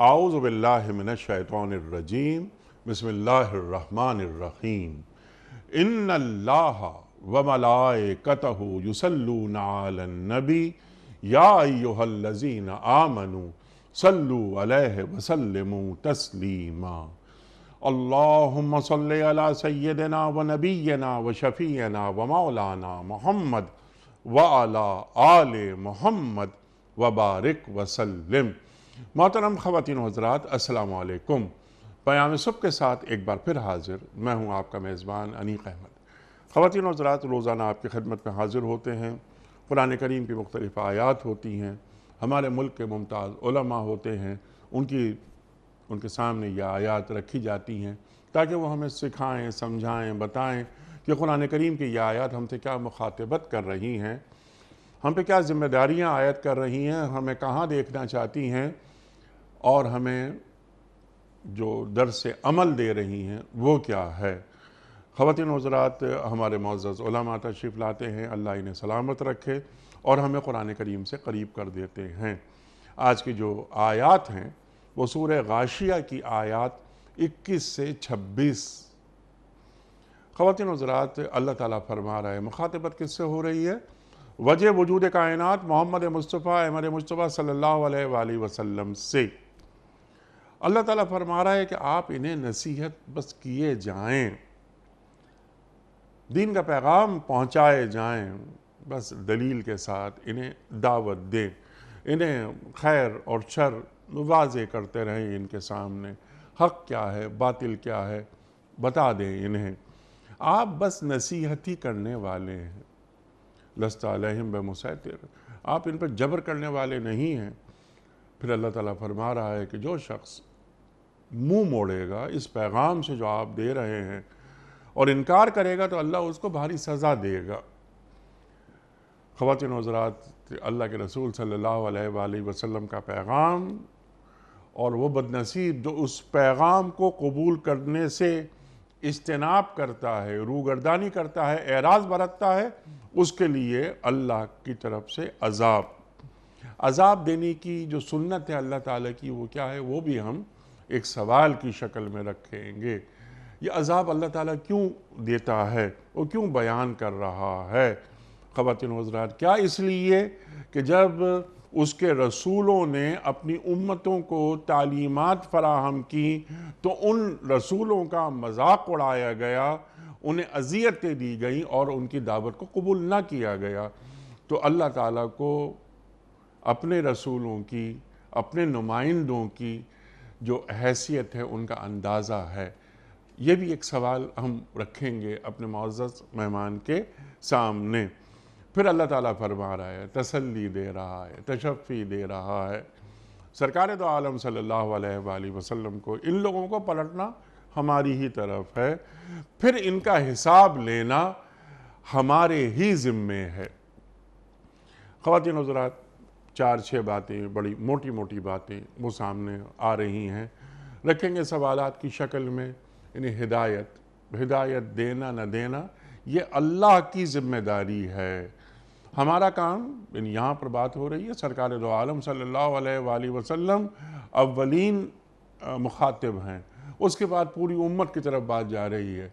اعوذ باللہ من الشیطان الرجیم بسم اللہ الرحمن الرحیم ان اللہ وملائکتہ یصلون علی النبی یا ایہا الذین آمنوا صلوا علیہ وسلموا تسلیما اللہم صلی علی سیدنا و نبینا و شفیعنا و مولانا محمد وعلی آل محمد وبارک وسلم۔ محترم خواتین و حضرات، السلام علیکم۔ پیام صبح کے ساتھ ایک بار پھر حاضر میں ہوں آپ کا میزبان انیق احمد۔ خواتین و حضرات، روزانہ آپ کی خدمت میں حاضر ہوتے ہیں۔ قرآن کریم کی مختلف آیات ہوتی ہیں، ہمارے ملک کے ممتاز علماء ہوتے ہیں، ان کے سامنے یہ آیات رکھی جاتی ہیں تاکہ وہ ہمیں سکھائیں، سمجھائیں، بتائیں کہ قرآن کریم کی یہ آیات ہم سے کیا مخاطبت کر رہی ہیں، ہم پہ کیا ذمہ داریاں عائد کر رہی ہیں، ہمیں کہاں دیکھنا چاہتی ہیں اور ہمیں جو درس عمل دے رہی ہیں وہ کیا ہے۔ خواتین و حضرات، ہمارے معزز علماء تشریف لاتے ہیں، اللہ انہیں سلامت رکھے اور ہمیں قرآن کریم سے قریب کر دیتے ہیں۔ آج کی جو آیات ہیں وہ سورہ غاشیہ کی آیات 21 سے 26۔ خواتین و حضرات، اللہ تعالیٰ فرما رہا ہے، مخاطبت کس سے ہو رہی ہے؟ وجہ وجود کائنات محمد مصطفیٰ احمد مصطفیٰ صلی اللہ علیہ وآلہ وسلم سے۔ اللہ تعالیٰ فرما رہا ہے کہ آپ انہیں نصیحت بس کیے جائیں، دین کا پیغام پہنچائے جائیں، بس دلیل کے ساتھ انہیں دعوت دیں، انہیں خیر اور شر واضح کرتے رہیں، ان کے سامنے حق کیا ہے، باطل کیا ہے بتا دیں انہیں۔ آپ بس نصیحت ہی کرنے والے ہیں، لست علیہم بمسیطر، آپ ان پر جبر کرنے والے نہیں ہیں۔ پھر اللہ تعالیٰ فرما رہا ہے کہ جو شخص منہ موڑے گا اس پیغام سے جو آپ دے رہے ہیں اور انکار کرے گا تو اللہ اس کو بھاری سزا دے گا۔ خواتین و حضرات، اللہ کے رسول صلی اللہ علیہ وآلہ وسلم کا پیغام اور وہ بدنصیب جو اس پیغام کو قبول کرنے سے اجتناب کرتا ہے، روگردانی کرتا ہے، اعراض برتتا ہے، اس کے لیے اللہ کی طرف سے عذاب دینے کی جو سنت ہے اللہ تعالیٰ کی، وہ کیا ہے، وہ بھی ہم ایک سوال کی شکل میں رکھیں گے۔ یہ عذاب اللہ تعالیٰ کیوں دیتا ہے، وہ کیوں بیان کر رہا ہے؟ خواتین و حضرات، کیا اس لیے کہ جب اس کے رسولوں نے اپنی امتوں کو تعلیمات فراہم کی تو ان رسولوں کا مذاق اڑایا گیا، انہیں اذیتیں دی گئیں اور ان کی دعوت کو قبول نہ کیا گیا، تو اللہ تعالیٰ کو اپنے رسولوں کی، اپنے نمائندوں کی جو حیثیت ہے ان کا اندازہ ہے۔ یہ بھی ایک سوال ہم رکھیں گے اپنے معزز مہمان کے سامنے۔ پھر اللہ تعالیٰ فرما رہا ہے، تسلی دے رہا ہے، تشفی دے رہا ہے۔ سرکار دو عالم صلی اللہ علیہ وآلہ وسلم کو، ان لوگوں کو پلٹنا ہماری ہی طرف ہے، پھر ان کا حساب لینا ہمارے ہی ذمے ہے۔ خواتین حضرات، 4-6 باتیں، بڑی موٹی موٹی باتیں وہ سامنے آ رہی ہیں، رکھیں گے سوالات کی شکل میں۔ انہیں ہدایت دینا نہ دینا یہ اللہ کی ذمہ داری ہے۔ ہمارا کام، یہاں پر بات ہو رہی ہے سرکار دو عالم صلی اللہ علیہ وآلہ وسلم اولین مخاطب ہیں، اس کے بعد پوری امت کی طرف بات جا رہی ہے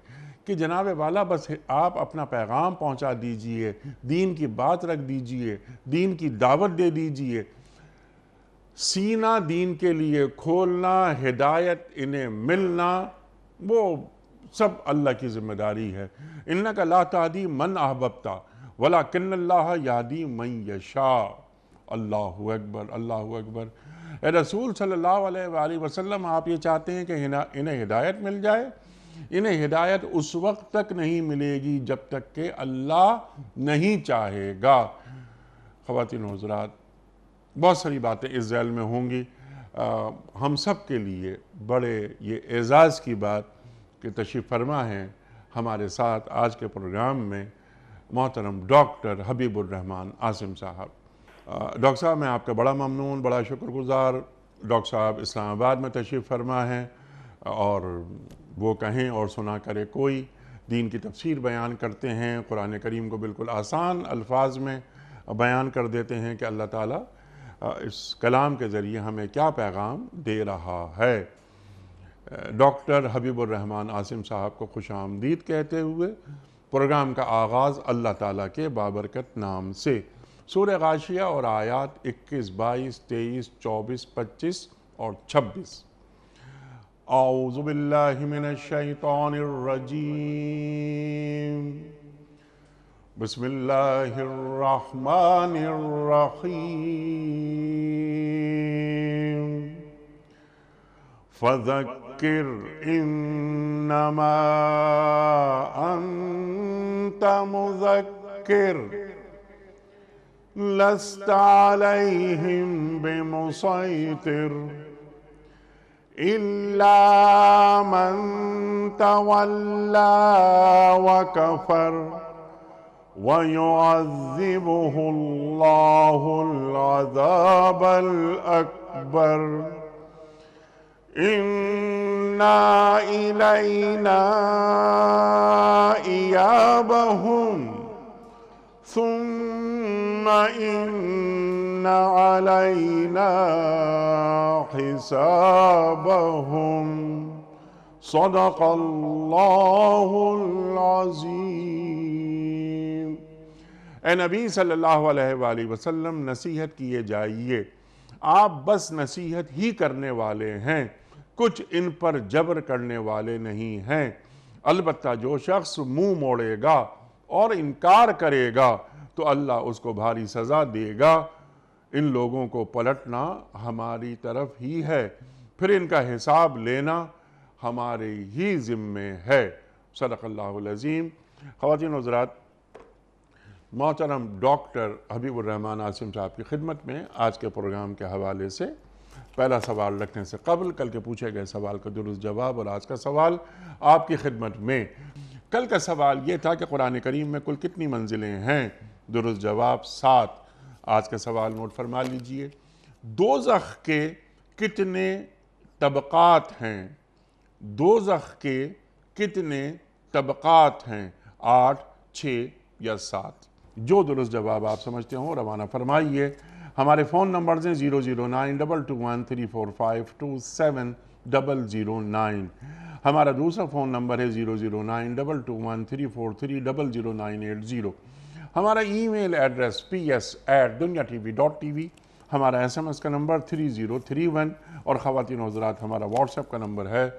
کہ جناب والا بس آپ اپنا پیغام پہنچا دیجئے، دین کی بات رکھ دیجئے، دین کی دعوت دے دیجئے، سینہ دین کے لیے کھولنا، ہدایت انہیں ملنا، وہ سب اللہ کی ذمہ داری ہے۔ اِنَّكَ لَا تَهْدِي مَنْ أَحْبَبْتَ وَلَكِنَّ اللَّهَ يَهْدِي مَنْ يَشَاءُ۔ اللہ اکبر، اللہ اکبر۔ اے رسول صلی اللہ علیہ وآلہ وسلم، آپ یہ چاہتے ہیں کہ انہیں ہدایت مل جائے؟ انہیں ہدایت اس وقت تک نہیں ملے گی جب تک کہ اللہ نہیں چاہے گا۔ خواتین و حضرات، بہت ساری باتیں اس ذیل میں ہوں گی۔ ہم سب کے لیے بڑے یہ اعزاز کی بات کہ تشریف فرما ہیں ہمارے ساتھ آج کے پروگرام میں محترم ڈاکٹر حبیب الرحمن عاصم صاحب۔ ڈاکٹر صاحب، میں آپ کا بڑا ممنون، بڑا شکر گزار۔ ڈاکٹر صاحب اسلام آباد میں تشریف فرما ہیں اور وہ کہیں اور سنا کرے کوئی، دین کی تفسیر بیان کرتے ہیں، قرآن کریم کو بالکل آسان الفاظ میں بیان کر دیتے ہیں کہ اللہ تعالیٰ اس کلام کے ذریعے ہمیں کیا پیغام دے رہا ہے۔ ڈاکٹر حبیب الرحمن عاصم صاحب کو خوش آمدید کہتے ہوئے پروگرام کا آغاز اللہ تعالیٰ کے بابرکت نام سے۔ سورہ غاشیہ اور آیات 21، 22، 23، 24، 25 اور 26۔ اعوذ باللہ من الشیطان الرجیم، بسم اللہ الرحمن الرحیم۔ فذکر انما انت مذکر لست علیہم بمسیطر الا من تولی وکفر وَيُعَذِّبُهُ اللَّهُ الْعَذَابَ الْأَكْبَرَ إِنَّا إِلَيْنَا إِيَابَهُمْ ثُمَّ إِنَّ عَلَيْنَا حِسَابَهُمْ صدق اللہ العظیم۔ اے نبی صلی اللہ علیہ وآلہ وسلم، نصیحت کیے جائیے، آپ بس نصیحت ہی کرنے والے ہیں، کچھ ان پر جبر کرنے والے نہیں ہیں۔ البتہ جو شخص منہ موڑے گا اور انکار کرے گا تو اللہ اس کو بھاری سزا دے گا۔ ان لوگوں کو پلٹنا ہماری طرف ہی ہے، پھر ان کا حساب لینا ہمارے ہی ذمے ہے۔ صدق اللہ العظیم۔ خواتین و حضرات، محترم ڈاکٹر حبیب الرحمن عاصم صاحب کی خدمت میں آج کے پروگرام کے حوالے سے پہلا سوال رکھنے سے قبل کل کے پوچھے گئے سوال کا درست جواب اور آج کا سوال آپ کی خدمت میں۔ کل کا سوال یہ تھا کہ قرآن کریم میں کل کتنی منزلیں ہیں؟ درست جواب 7۔ آج کا سوال نوٹ فرما لیجئے، دوزخ کے کتنے طبقات ہیں؟ دوزخ کے کتنے طبقات ہیں؟ 8، 6 یا 7؟ جو درست جواب آپ سمجھتے ہوں روانہ فرمائیے۔ ہمارے فون نمبرز ہیں 00922134527 ہمارا دوسرا فون نمبر ہے 0092213430098 ہمارا ای میل ایڈریس ps@dunyatv.tv ہمارا SMS کا نمبر 3031 اور خواتین و حضرات ہمارا واٹس ایپ کا نمبر ہے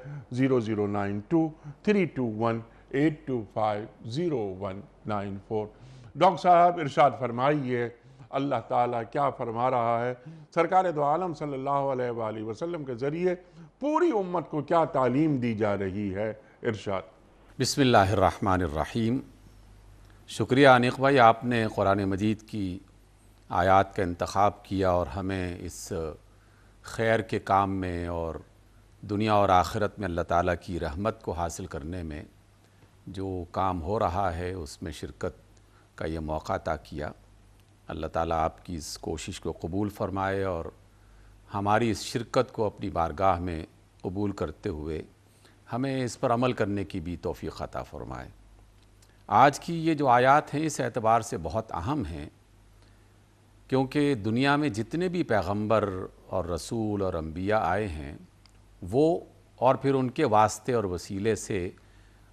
009232182509194۔ ڈاکٹر صاحب ارشاد فرمائیے، اللہ تعالیٰ کیا فرما رہا ہے؟ سرکار دو عالم صلی اللہ علیہ وآلہ وسلم کے ذریعے پوری امت کو کیا تعلیم دی جا رہی ہے؟ ارشاد۔ بسم اللہ الرحمن الرحیم۔ شکریہ انیق بھائی، آپ نے قرآن مجید کی آیات کا انتخاب کیا اور ہمیں اس خیر کے کام میں اور دنیا اور آخرت میں اللہ تعالیٰ کی رحمت کو حاصل کرنے میں جو کام ہو رہا ہے اس میں شرکت کا یہ موقع عطا کیا۔ اللہ تعالیٰ آپ کی اس کوشش کو قبول فرمائے اور ہماری اس شرکت کو اپنی بارگاہ میں قبول کرتے ہوئے ہمیں اس پر عمل کرنے کی بھی توفیق عطا فرمائے۔ آج کی یہ جو آیات ہیں اس اعتبار سے بہت اہم ہیں کیونکہ دنیا میں جتنے بھی پیغمبر اور رسول اور انبیاء آئے ہیں وہ اور پھر ان کے واسطے اور وسیلے سے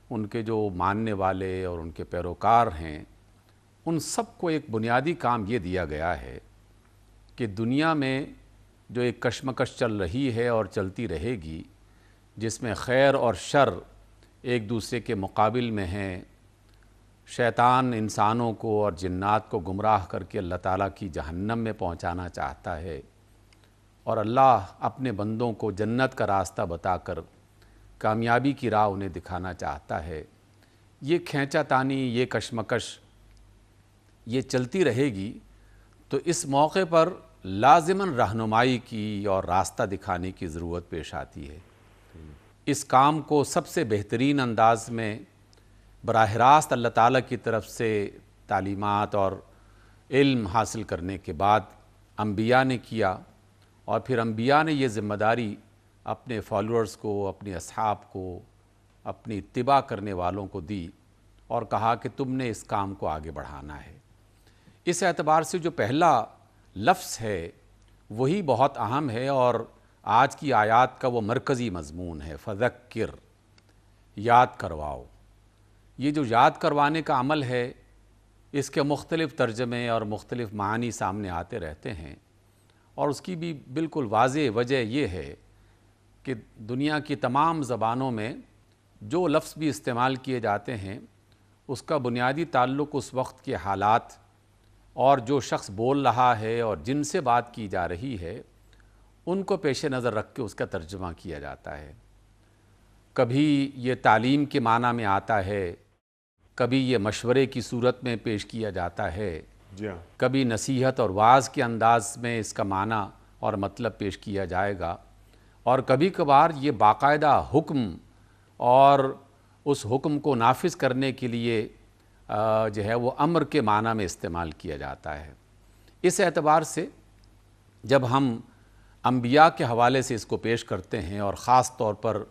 ان کے جو ماننے والے اور ان کے پیروکار ہیں ان سب کو ایک بنیادی کام یہ دیا گیا ہے کہ دنیا میں جو ایک کشمکش چل رہی ہے اور چلتی رہے گی، جس میں خیر اور شر ایک دوسرے کے مقابل میں ہیں، شیطان انسانوں کو اور جنات کو گمراہ کر کے اللہ تعالیٰ کی جہنم میں پہنچانا چاہتا ہے اور اللہ اپنے بندوں کو جنت کا راستہ بتا کر کامیابی کی راہ انہیں دکھانا چاہتا ہے۔ یہ کھینچا تانی، یہ کشمکش یہ چلتی رہے گی تو اس موقع پر لازماً رہنمائی کی اور راستہ دکھانے کی ضرورت پیش آتی ہے۔ اس کام کو سب سے بہترین انداز میں براہ راست اللہ تعالیٰ کی طرف سے تعلیمات اور علم حاصل کرنے کے بعد انبیاء نے کیا اور پھر انبیاء نے یہ ذمہ داری اپنے فالوورز کو، اپنے اصحاب کو، اپنی اتباع کرنے والوں کو دی اور کہا کہ تم نے اس کام کو آگے بڑھانا ہے۔ اس اعتبار سے جو پہلا لفظ ہے وہی بہت اہم ہے اور آج کی آیات کا وہ مرکزی مضمون ہے، فذکر، یاد کرواؤ۔ یہ جو یاد کروانے کا عمل ہے اس کے مختلف ترجمے اور مختلف معنی سامنے آتے رہتے ہیں، اور اس کی بھی بالکل واضح وجہ یہ ہے کہ دنیا کی تمام زبانوں میں جو لفظ بھی استعمال کیے جاتے ہیں اس کا بنیادی تعلق اس وقت کے حالات اور جو شخص بول رہا ہے اور جن سے بات کی جا رہی ہے ان کو پیش نظر رکھ کے اس کا ترجمہ کیا جاتا ہے۔ کبھی یہ تعلیم کے معنی میں آتا ہے، کبھی یہ مشورے کی صورت میں پیش کیا جاتا ہے، جی ہاں، کبھی نصیحت اور واعظ کے انداز میں اس کا معنی اور مطلب پیش کیا جائے گا، اور کبھی کبھار یہ باقاعدہ حکم اور اس حکم کو نافذ کرنے کے لیے جو ہے وہ امر کے معنی میں استعمال کیا جاتا ہے۔ اس اعتبار سے جب ہم انبیاء کے حوالے سے اس کو پیش کرتے ہیں اور خاص طور پر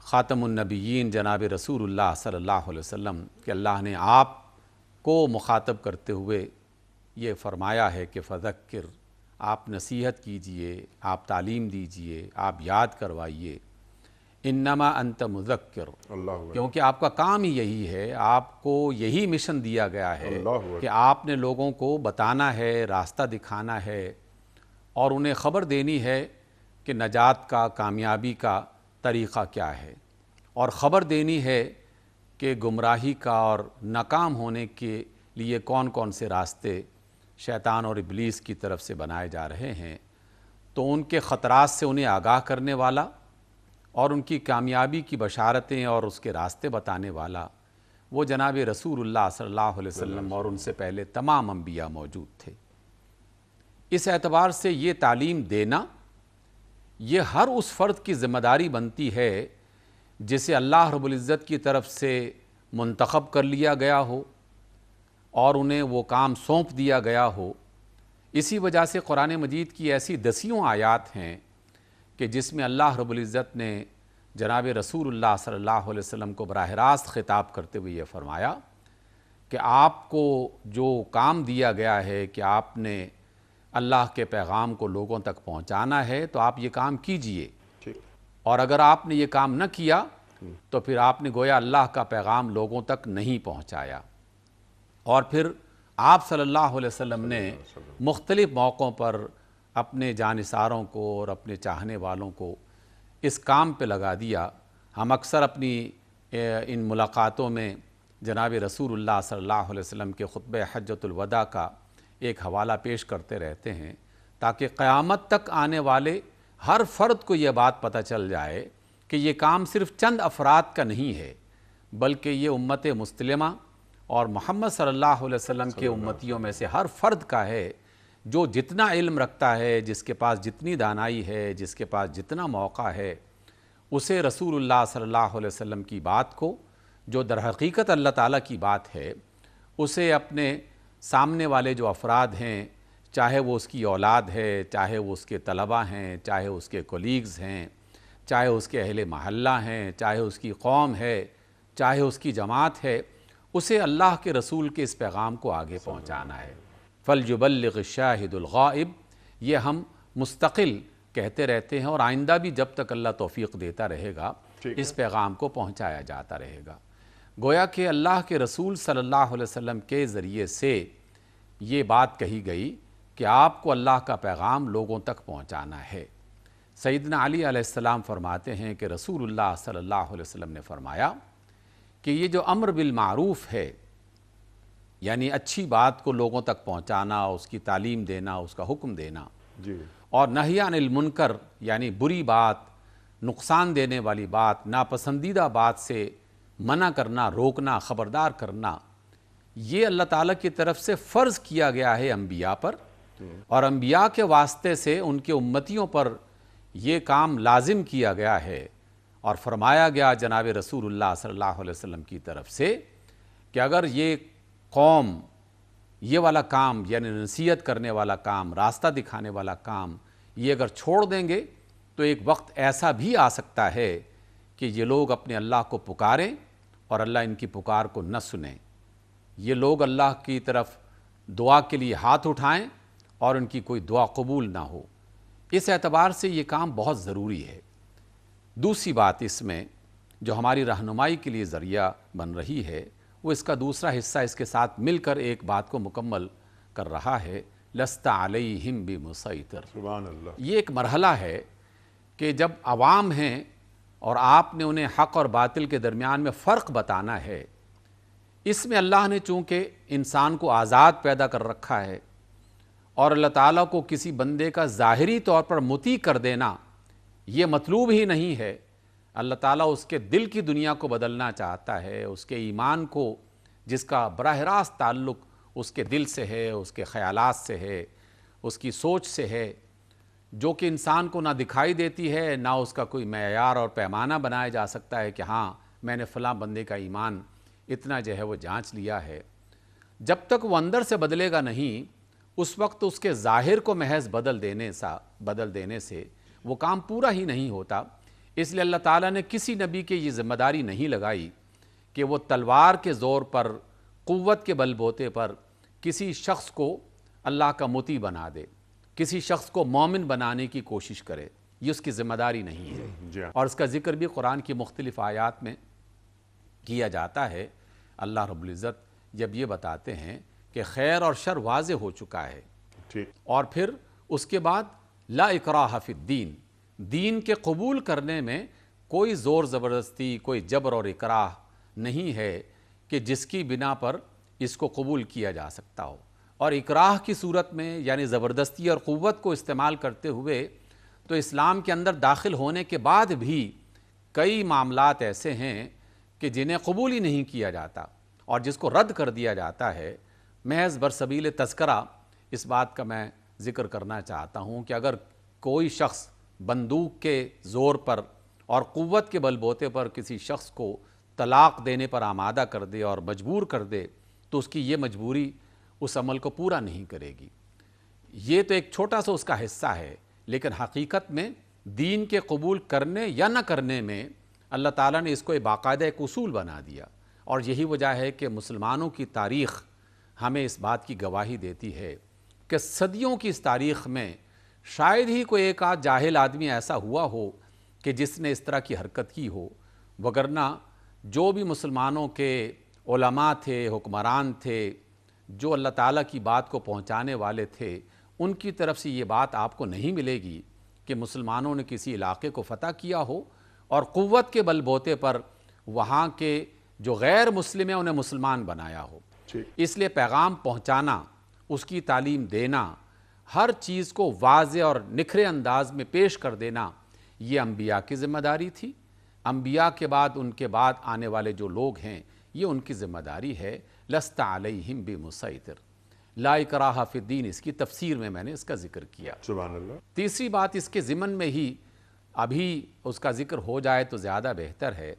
خاتم النبیین جناب رسول اللہ صلی اللہ علیہ وسلم کہ اللہ نے آپ کو مخاطب کرتے ہوئے یہ فرمایا ہے کہ فذکر، آپ نصیحت کیجئے، آپ تعلیم دیجئے، آپ یاد کروائیے، انما انت مذکر، اللہ اکبر، کیونکہ آپ کا کام ہی یہی ہے، آپ کو یہی مشن دیا گیا ہے اللہ اکبر، کہ آپ نے لوگوں کو بتانا ہے، راستہ دکھانا ہے اور انہیں خبر دینی ہے کہ نجات کا، کامیابی کا طریقہ کیا ہے، اور خبر دینی ہے کہ گمراہی کا اور ناکام ہونے کے لیے کون کون سے راستے شیطان اور ابلیس کی طرف سے بنائے جا رہے ہیں، تو ان کے خطرات سے انہیں آگاہ کرنے والا اور ان کی کامیابی کی بشارتیں اور اس کے راستے بتانے والا وہ جناب رسول اللہ صلی اللہ علیہ وسلم اور ان سے پہلے تمام انبیاء موجود تھے۔ اس اعتبار سے یہ تعلیم دینا یہ ہر اس فرد کی ذمہ داری بنتی ہے جسے اللہ رب العزت کی طرف سے منتخب کر لیا گیا ہو اور انہیں وہ کام سونپ دیا گیا ہو۔ اسی وجہ سے قرآن مجید کی ایسی دسیوں آیات ہیں کہ جس میں اللہ رب العزت نے جناب رسول اللہ صلی اللہ علیہ وسلم کو براہ راست خطاب کرتے ہوئے یہ فرمایا کہ آپ کو جو کام دیا گیا ہے کہ آپ نے اللہ کے پیغام کو لوگوں تک پہنچانا ہے تو آپ یہ کام کیجئے، ٹھیک، اور اگر آپ نے یہ کام نہ کیا تو پھر آپ نے گویا اللہ کا پیغام لوگوں تک نہیں پہنچایا۔ اور پھر آپ صلی اللہ علیہ وسلم نے مختلف موقعوں پر اپنے جانثاروں کو اور اپنے چاہنے والوں کو اس کام پہ لگا دیا۔ ہم اکثر اپنی ان ملاقاتوں میں جناب رسول اللہ صلی اللہ علیہ وسلم کے خطبہ حجۃ الوداع کا ایک حوالہ پیش کرتے رہتے ہیں تاکہ قیامت تک آنے والے ہر فرد کو یہ بات پتہ چل جائے کہ یہ کام صرف چند افراد کا نہیں ہے بلکہ یہ امت مسلمہ اور محمد صلی اللہ علیہ وسلم کے امتیوں میں سے ہر فرد کا ہے، جو جتنا علم رکھتا ہے، جس کے پاس جتنی دانائی ہے، جس کے پاس جتنا موقع ہے، اسے رسول اللہ صلی اللہ علیہ وسلم کی بات کو جو در حقیقت اللہ تعالیٰ کی بات ہے اسے اپنے سامنے والے جو افراد ہیں، چاہے وہ اس کی اولاد ہے، چاہے وہ اس کے طلبہ ہیں، چاہے اس کے کولیگز ہیں، چاہے اس کے اہل محلہ ہیں، چاہے اس کی قوم ہے، چاہے اس کی جماعت ہے، اسے اللہ کے رسول کے اس پیغام کو آگے پہنچانا ہے۔ فَلْيُبَلِّغِ الشَّاهِدُ الْغَائِبُ، یہ ہم مستقل کہتے رہتے ہیں اور آئندہ بھی جب تک اللہ توفیق دیتا رہے گا اس پیغام کو پہنچایا جاتا رہے گا۔ گویا کہ اللہ کے رسول صلی اللہ علیہ وسلم کے ذریعے سے یہ بات کہی گئی کہ آپ کو اللہ کا پیغام لوگوں تک پہنچانا ہے۔ سیدنا علی علیہ السلام فرماتے ہیں کہ رسول اللہ صلی اللہ علیہ وسلم نے فرمایا کہ یہ جو امر بالمعروف ہے، یعنی اچھی بات کو لوگوں تک پہنچانا، اس کی تعلیم دینا، اس کا حکم دینا، جی، اور نہی عن المنکر یعنی بری بات، نقصان دینے والی بات، ناپسندیدہ بات سے منع کرنا، روکنا، خبردار کرنا، یہ اللہ تعالیٰ کی طرف سے فرض کیا گیا ہے انبیاء پر، اور انبیاء کے واسطے سے ان کے امتیوں پر یہ کام لازم کیا گیا ہے، اور فرمایا گیا جناب رسول اللہ صلی اللہ علیہ وسلم کی طرف سے کہ اگر یہ قوم یہ والا کام یعنی نصیحت کرنے والا کام، راستہ دکھانے والا کام یہ اگر چھوڑ دیں گے تو ایک وقت ایسا بھی آ سکتا ہے کہ یہ لوگ اپنے اللہ کو پکاریں اور اللہ ان کی پکار کو نہ سنیں۔ یہ لوگ اللہ کی طرف دعا کے لیے ہاتھ اٹھائیں اور ان کی کوئی دعا قبول نہ ہو۔ اس اعتبار سے یہ کام بہت ضروری ہے۔ دوسری بات اس میں جو ہماری رہنمائی کے لیے ذریعہ بن رہی ہے، وہ اس کا دوسرا حصہ اس کے ساتھ مل کر ایک بات کو مکمل کر رہا ہے، لست علیہم بمسیطر۔ سبحان اللہ۔ یہ ایک مرحلہ ہے کہ جب عوام ہیں اور آپ نے انہیں حق اور باطل کے درمیان میں فرق بتانا ہے، اس میں اللہ نے چونکہ انسان کو آزاد پیدا کر رکھا ہے، اور اللہ تعالیٰ کو کسی بندے کا ظاہری طور پر مطیع کر دینا یہ مطلوب ہی نہیں ہے۔ اللہ تعالیٰ اس کے دل کی دنیا کو بدلنا چاہتا ہے، اس کے ایمان کو، جس کا براہ راست تعلق اس کے دل سے ہے، اس کے خیالات سے ہے، اس کی سوچ سے ہے، جو کہ انسان کو نہ دکھائی دیتی ہے، نہ اس کا کوئی معیار اور پیمانہ بنایا جا سکتا ہے کہ ہاں میں نے فلاں بندے کا ایمان اتنا جو ہے وہ جانچ لیا ہے۔ جب تک وہ اندر سے بدلے گا نہیں، اس وقت اس کے ظاہر کو محض بدل دینے سے وہ کام پورا ہی نہیں ہوتا۔ اس لیے اللہ تعالیٰ نے کسی نبی کے یہ ذمہ داری نہیں لگائی کہ وہ تلوار کے زور پر، قوت کے بل بوتے پر کسی شخص کو اللہ کا مطیع بنا دے، کسی شخص کو مومن بنانے کی کوشش کرے۔ یہ اس کی ذمہ داری نہیں ہے، اور اس کا ذکر بھی قرآن کی مختلف آیات میں کیا جاتا ہے۔ اللہ رب العزت جب یہ بتاتے ہیں کہ خیر اور شر واضح ہو چکا ہے، اور پھر اس کے بعد لا اکراہ فی الدین، دین کے قبول کرنے میں کوئی زور زبردستی، کوئی جبر اور اکراہ نہیں ہے کہ جس کی بنا پر اس کو قبول کیا جا سکتا ہو۔ اور اکراہ کی صورت میں یعنی زبردستی اور قوت کو استعمال کرتے ہوئے تو اسلام کے اندر داخل ہونے کے بعد بھی کئی معاملات ایسے ہیں کہ جنہیں قبول ہی نہیں کیا جاتا اور جس کو رد کر دیا جاتا ہے۔ محض برسبیل تذکرہ اس بات کا میں ذکر کرنا چاہتا ہوں کہ اگر کوئی شخص بندوق کے زور پر اور قوت کے بل بوتے پر کسی شخص کو طلاق دینے پر آمادہ کر دے اور مجبور کر دے، تو اس کی یہ مجبوری اس عمل کو پورا نہیں کرے گی۔ یہ تو ایک چھوٹا سا اس کا حصہ ہے، لیکن حقیقت میں دین کے قبول کرنے یا نہ کرنے میں اللہ تعالیٰ نے اس کو باقاعدہ ایک اصول بنا دیا، اور یہی وجہ ہے کہ مسلمانوں کی تاریخ ہمیں اس بات کی گواہی دیتی ہے کہ صدیوں کی اس تاریخ میں شاید ہی کوئی ایک آدھ جاہل آدمی ایسا ہوا ہو کہ جس نے اس طرح کی حرکت کی ہو، وگرنہ جو بھی مسلمانوں کے علماء تھے، حکمران تھے، جو اللہ تعالیٰ کی بات کو پہنچانے والے تھے، ان کی طرف سے یہ بات آپ کو نہیں ملے گی کہ مسلمانوں نے کسی علاقے کو فتح کیا ہو اور قوت کے بل بوتے پر وہاں کے جو غیر مسلم ہیں انہیں مسلمان بنایا ہو۔ اس لیے پیغام پہنچانا، اس کی تعلیم دینا، ہر چیز کو واضح اور نکھرے انداز میں پیش کر دینا، یہ انبیاء کی ذمہ داری تھی۔ انبیاء کے بعد ان کے بعد آنے والے جو لوگ ہیں یہ ان کی ذمہ داری ہے۔ لست علیہم بمسیطر، لا اکراہ فی الدین، اس کی تفسیر میں میں نے اس کا ذکر کیا۔ سبحان اللہ۔ تیسری بات اس کے ضمن میں ہی ابھی اس کا ذکر ہو جائے تو زیادہ بہتر ہے۔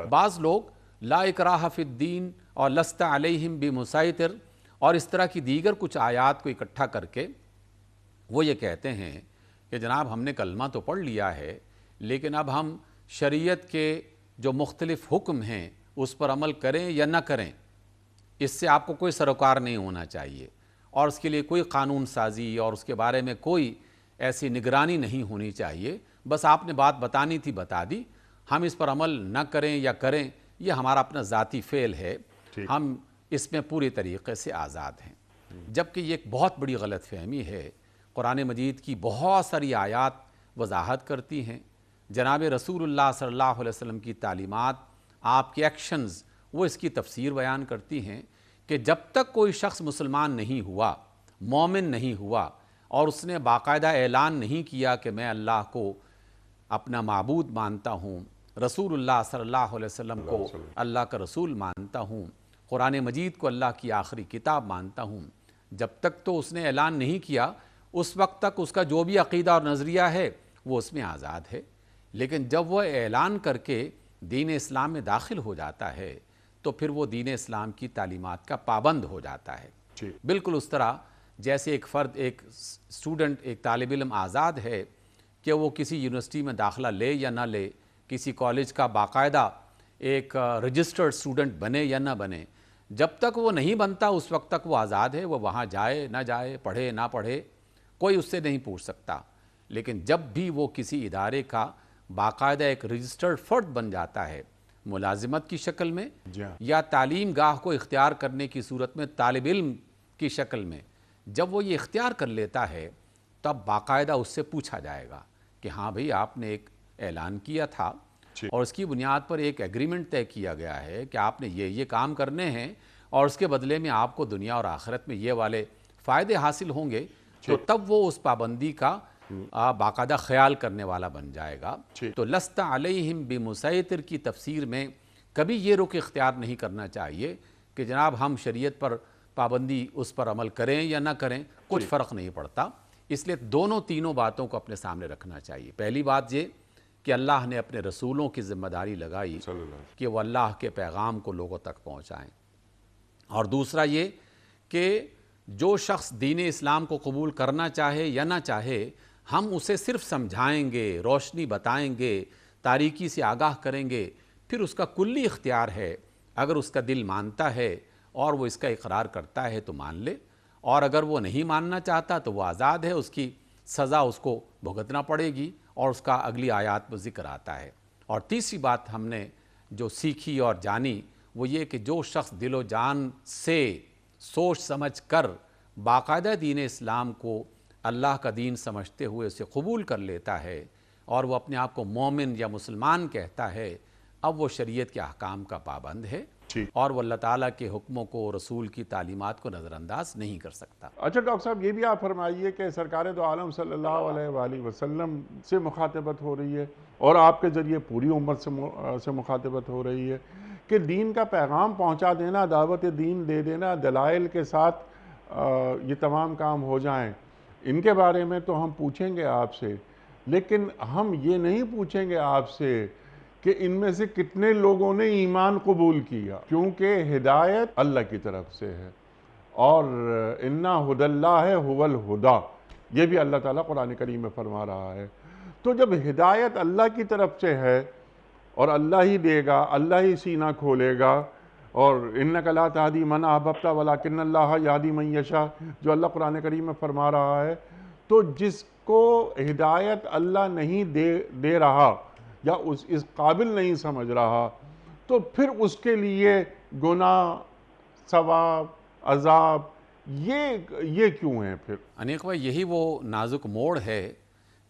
بعض لوگ لا اکراہ فی الدین اور لست علیہم بمسیطر اور اس طرح کی دیگر کچھ آیات کو اکٹھا کر کے وہ یہ کہتے ہیں کہ جناب ہم نے کلمہ تو پڑھ لیا ہے، لیکن اب ہم شریعت کے جو مختلف حکم ہیں اس پر عمل کریں یا نہ کریں، اس سے آپ کو کوئی سروکار نہیں ہونا چاہیے، اور اس کے لیے کوئی قانون سازی اور اس کے بارے میں کوئی ایسی نگرانی نہیں ہونی چاہیے۔ بس آپ نے بات بتانی تھی بتا دی، ہم اس پر عمل نہ کریں یا کریں یہ ہمارا اپنا ذاتی فعل ہے، ہم اس میں پوری طریقے سے آزاد ہیں۔ جبکہ یہ ایک بہت بڑی غلط فہمی ہے۔ قرآن مجید کی بہت ساری آیات وضاحت کرتی ہیں، جناب رسول اللہ صلی اللہ علیہ وسلم کی تعلیمات، آپ کے ایکشنز، وہ اس کی تفسیر بیان کرتی ہیں کہ جب تک کوئی شخص مسلمان نہیں ہوا، مومن نہیں ہوا، اور اس نے باقاعدہ اعلان نہیں کیا کہ میں اللہ کو اپنا معبود مانتا ہوں، رسول اللہ صلی اللہ علیہ وسلم کو اللہ کا رسول مانتا ہوں، قرآن مجید کو اللہ کی آخری کتاب مانتا ہوں، جب تک تو اس نے اعلان نہیں کیا اس وقت تک اس کا جو بھی عقیدہ اور نظریہ ہے وہ اس میں آزاد ہے۔ لیکن جب وہ اعلان کر کے دین اسلام میں داخل ہو جاتا ہے تو پھر وہ دین اسلام کی تعلیمات کا پابند ہو جاتا ہے۔ بالکل اس طرح جیسے ایک فرد، ایک اسٹوڈنٹ، ایک طالب علم آزاد ہے کہ وہ کسی یونیورسٹی میں داخلہ لے یا نہ لے، کسی کالج کا باقاعدہ ایک رجسٹرڈ اسٹوڈنٹ بنے یا نہ بنے، جب تک وہ نہیں بنتا اس وقت تک وہ آزاد ہے، وہ وہاں جائے نہ جائے، پڑھے نہ پڑھے، کوئی اس سے نہیں پوچھ سکتا. لیکن جب بھی وہ کسی ادارے کا باقاعدہ ایک رجسٹرڈ فرد بن جاتا ہے ملازمت کی شکل میں یا تعلیم گاہ کو اختیار کرنے کی صورت میں طالب علم کی شکل میں، جب وہ یہ اختیار کر لیتا ہے تب باقاعدہ اس سے پوچھا جائے گا کہ ہاں بھئی آپ نے ایک اعلان کیا تھا اور اس کی بنیاد پر ایک ایگریمنٹ طے کیا گیا ہے کہ آپ نے یہ کام کرنے ہیں اور اس کے بدلے میں آپ کو دنیا اور آخرت میں یہ والے فائدے حاصل ہوں گے، تو تب وہ اس پابندی کا باقاعدہ خیال کرنے والا بن جائے گا. تو لست علیہم بمسیطر کی تفسیر میں کبھی یہ رخ اختیار نہیں کرنا چاہیے کہ جناب ہم شریعت پر پابندی اس پر عمل کریں یا نہ کریں، کچھ فرق نہیں پڑتا. اس لیے تینوں باتوں کو اپنے سامنے رکھنا چاہیے. پہلی بات یہ کہ اللہ نے اپنے رسولوں کی ذمہ داری لگائی کہ وہ اللہ کے پیغام کو لوگوں تک پہنچائیں، اور دوسرا یہ کہ جو شخص دین اسلام کو قبول کرنا چاہے یا نہ چاہے، ہم اسے صرف سمجھائیں گے، روشنی بتائیں گے، تاریکی سے آگاہ کریں گے، پھر اس کا کلی اختیار ہے. اگر اس کا دل مانتا ہے اور وہ اس کا اقرار کرتا ہے تو مان لے، اور اگر وہ نہیں ماننا چاہتا تو وہ آزاد ہے، اس کی سزا اس کو بھگتنا پڑے گی، اور اس کا اگلی آیات میں ذکر آتا ہے. اور تیسری بات ہم نے جو سیکھی اور جانی وہ یہ کہ جو شخص دل و جان سے سوچ سمجھ کر باقاعدہ دین اسلام کو اللہ کا دین سمجھتے ہوئے اسے قبول کر لیتا ہے اور وہ اپنے آپ کو مومن یا مسلمان کہتا ہے، اب وہ شریعت کے احکام کا پابند ہے اور وہ اللہ تعالیٰ کے حکموں کو، رسول کی تعلیمات کو نظر انداز نہیں کر سکتا. اچھا ڈاکٹر صاحب، یہ بھی آپ فرمائیے کہ سرکار دو عالم صلی اللہ علیہ وآلہ وسلم سے مخاطبت ہو رہی ہے اور آپ کے ذریعے پوری امت سے مخاطبت ہو رہی ہے کہ دین کا پیغام پہنچا دینا، دعوت دین دے دینا، دلائل کے ساتھ یہ تمام کام ہو جائیں. ان کے بارے میں تو ہم پوچھیں گے آپ سے، لیکن ہم یہ نہیں پوچھیں گے آپ سے کہ ان میں سے کتنے لوگوں نے ایمان قبول کیا، کیونکہ ہدایت اللہ کی طرف سے ہے، اور اِنَّا هُدَى اللَّهِ هُوَ الْهُدَى، یہ بھی اللہ تعالیٰ قرآن کریم میں فرما رہا ہے. تو جب ہدایت اللہ کی طرف سے ہے اور اللہ ہی دے گا، اللہ ہی سینہ کھولے گا، اور اِنَّكَ لَا تَهْدِي مَنْ أَحْبَبْتَ وَلَكِنَّ اللَّهَ يَهْدِي مَنْ يَشَاءُ، جو اللہ قرآن کریم میں فرما رہا ہے. تو جس کو ہدایت اللہ نہیں دے رہا یا اس قابل نہیں سمجھ رہا، تو پھر اس کے لیے گناہ، ثواب، عذاب یہ کیوں ہیں پھر؟ انیق بھائی، یہی وہ نازک موڑ ہے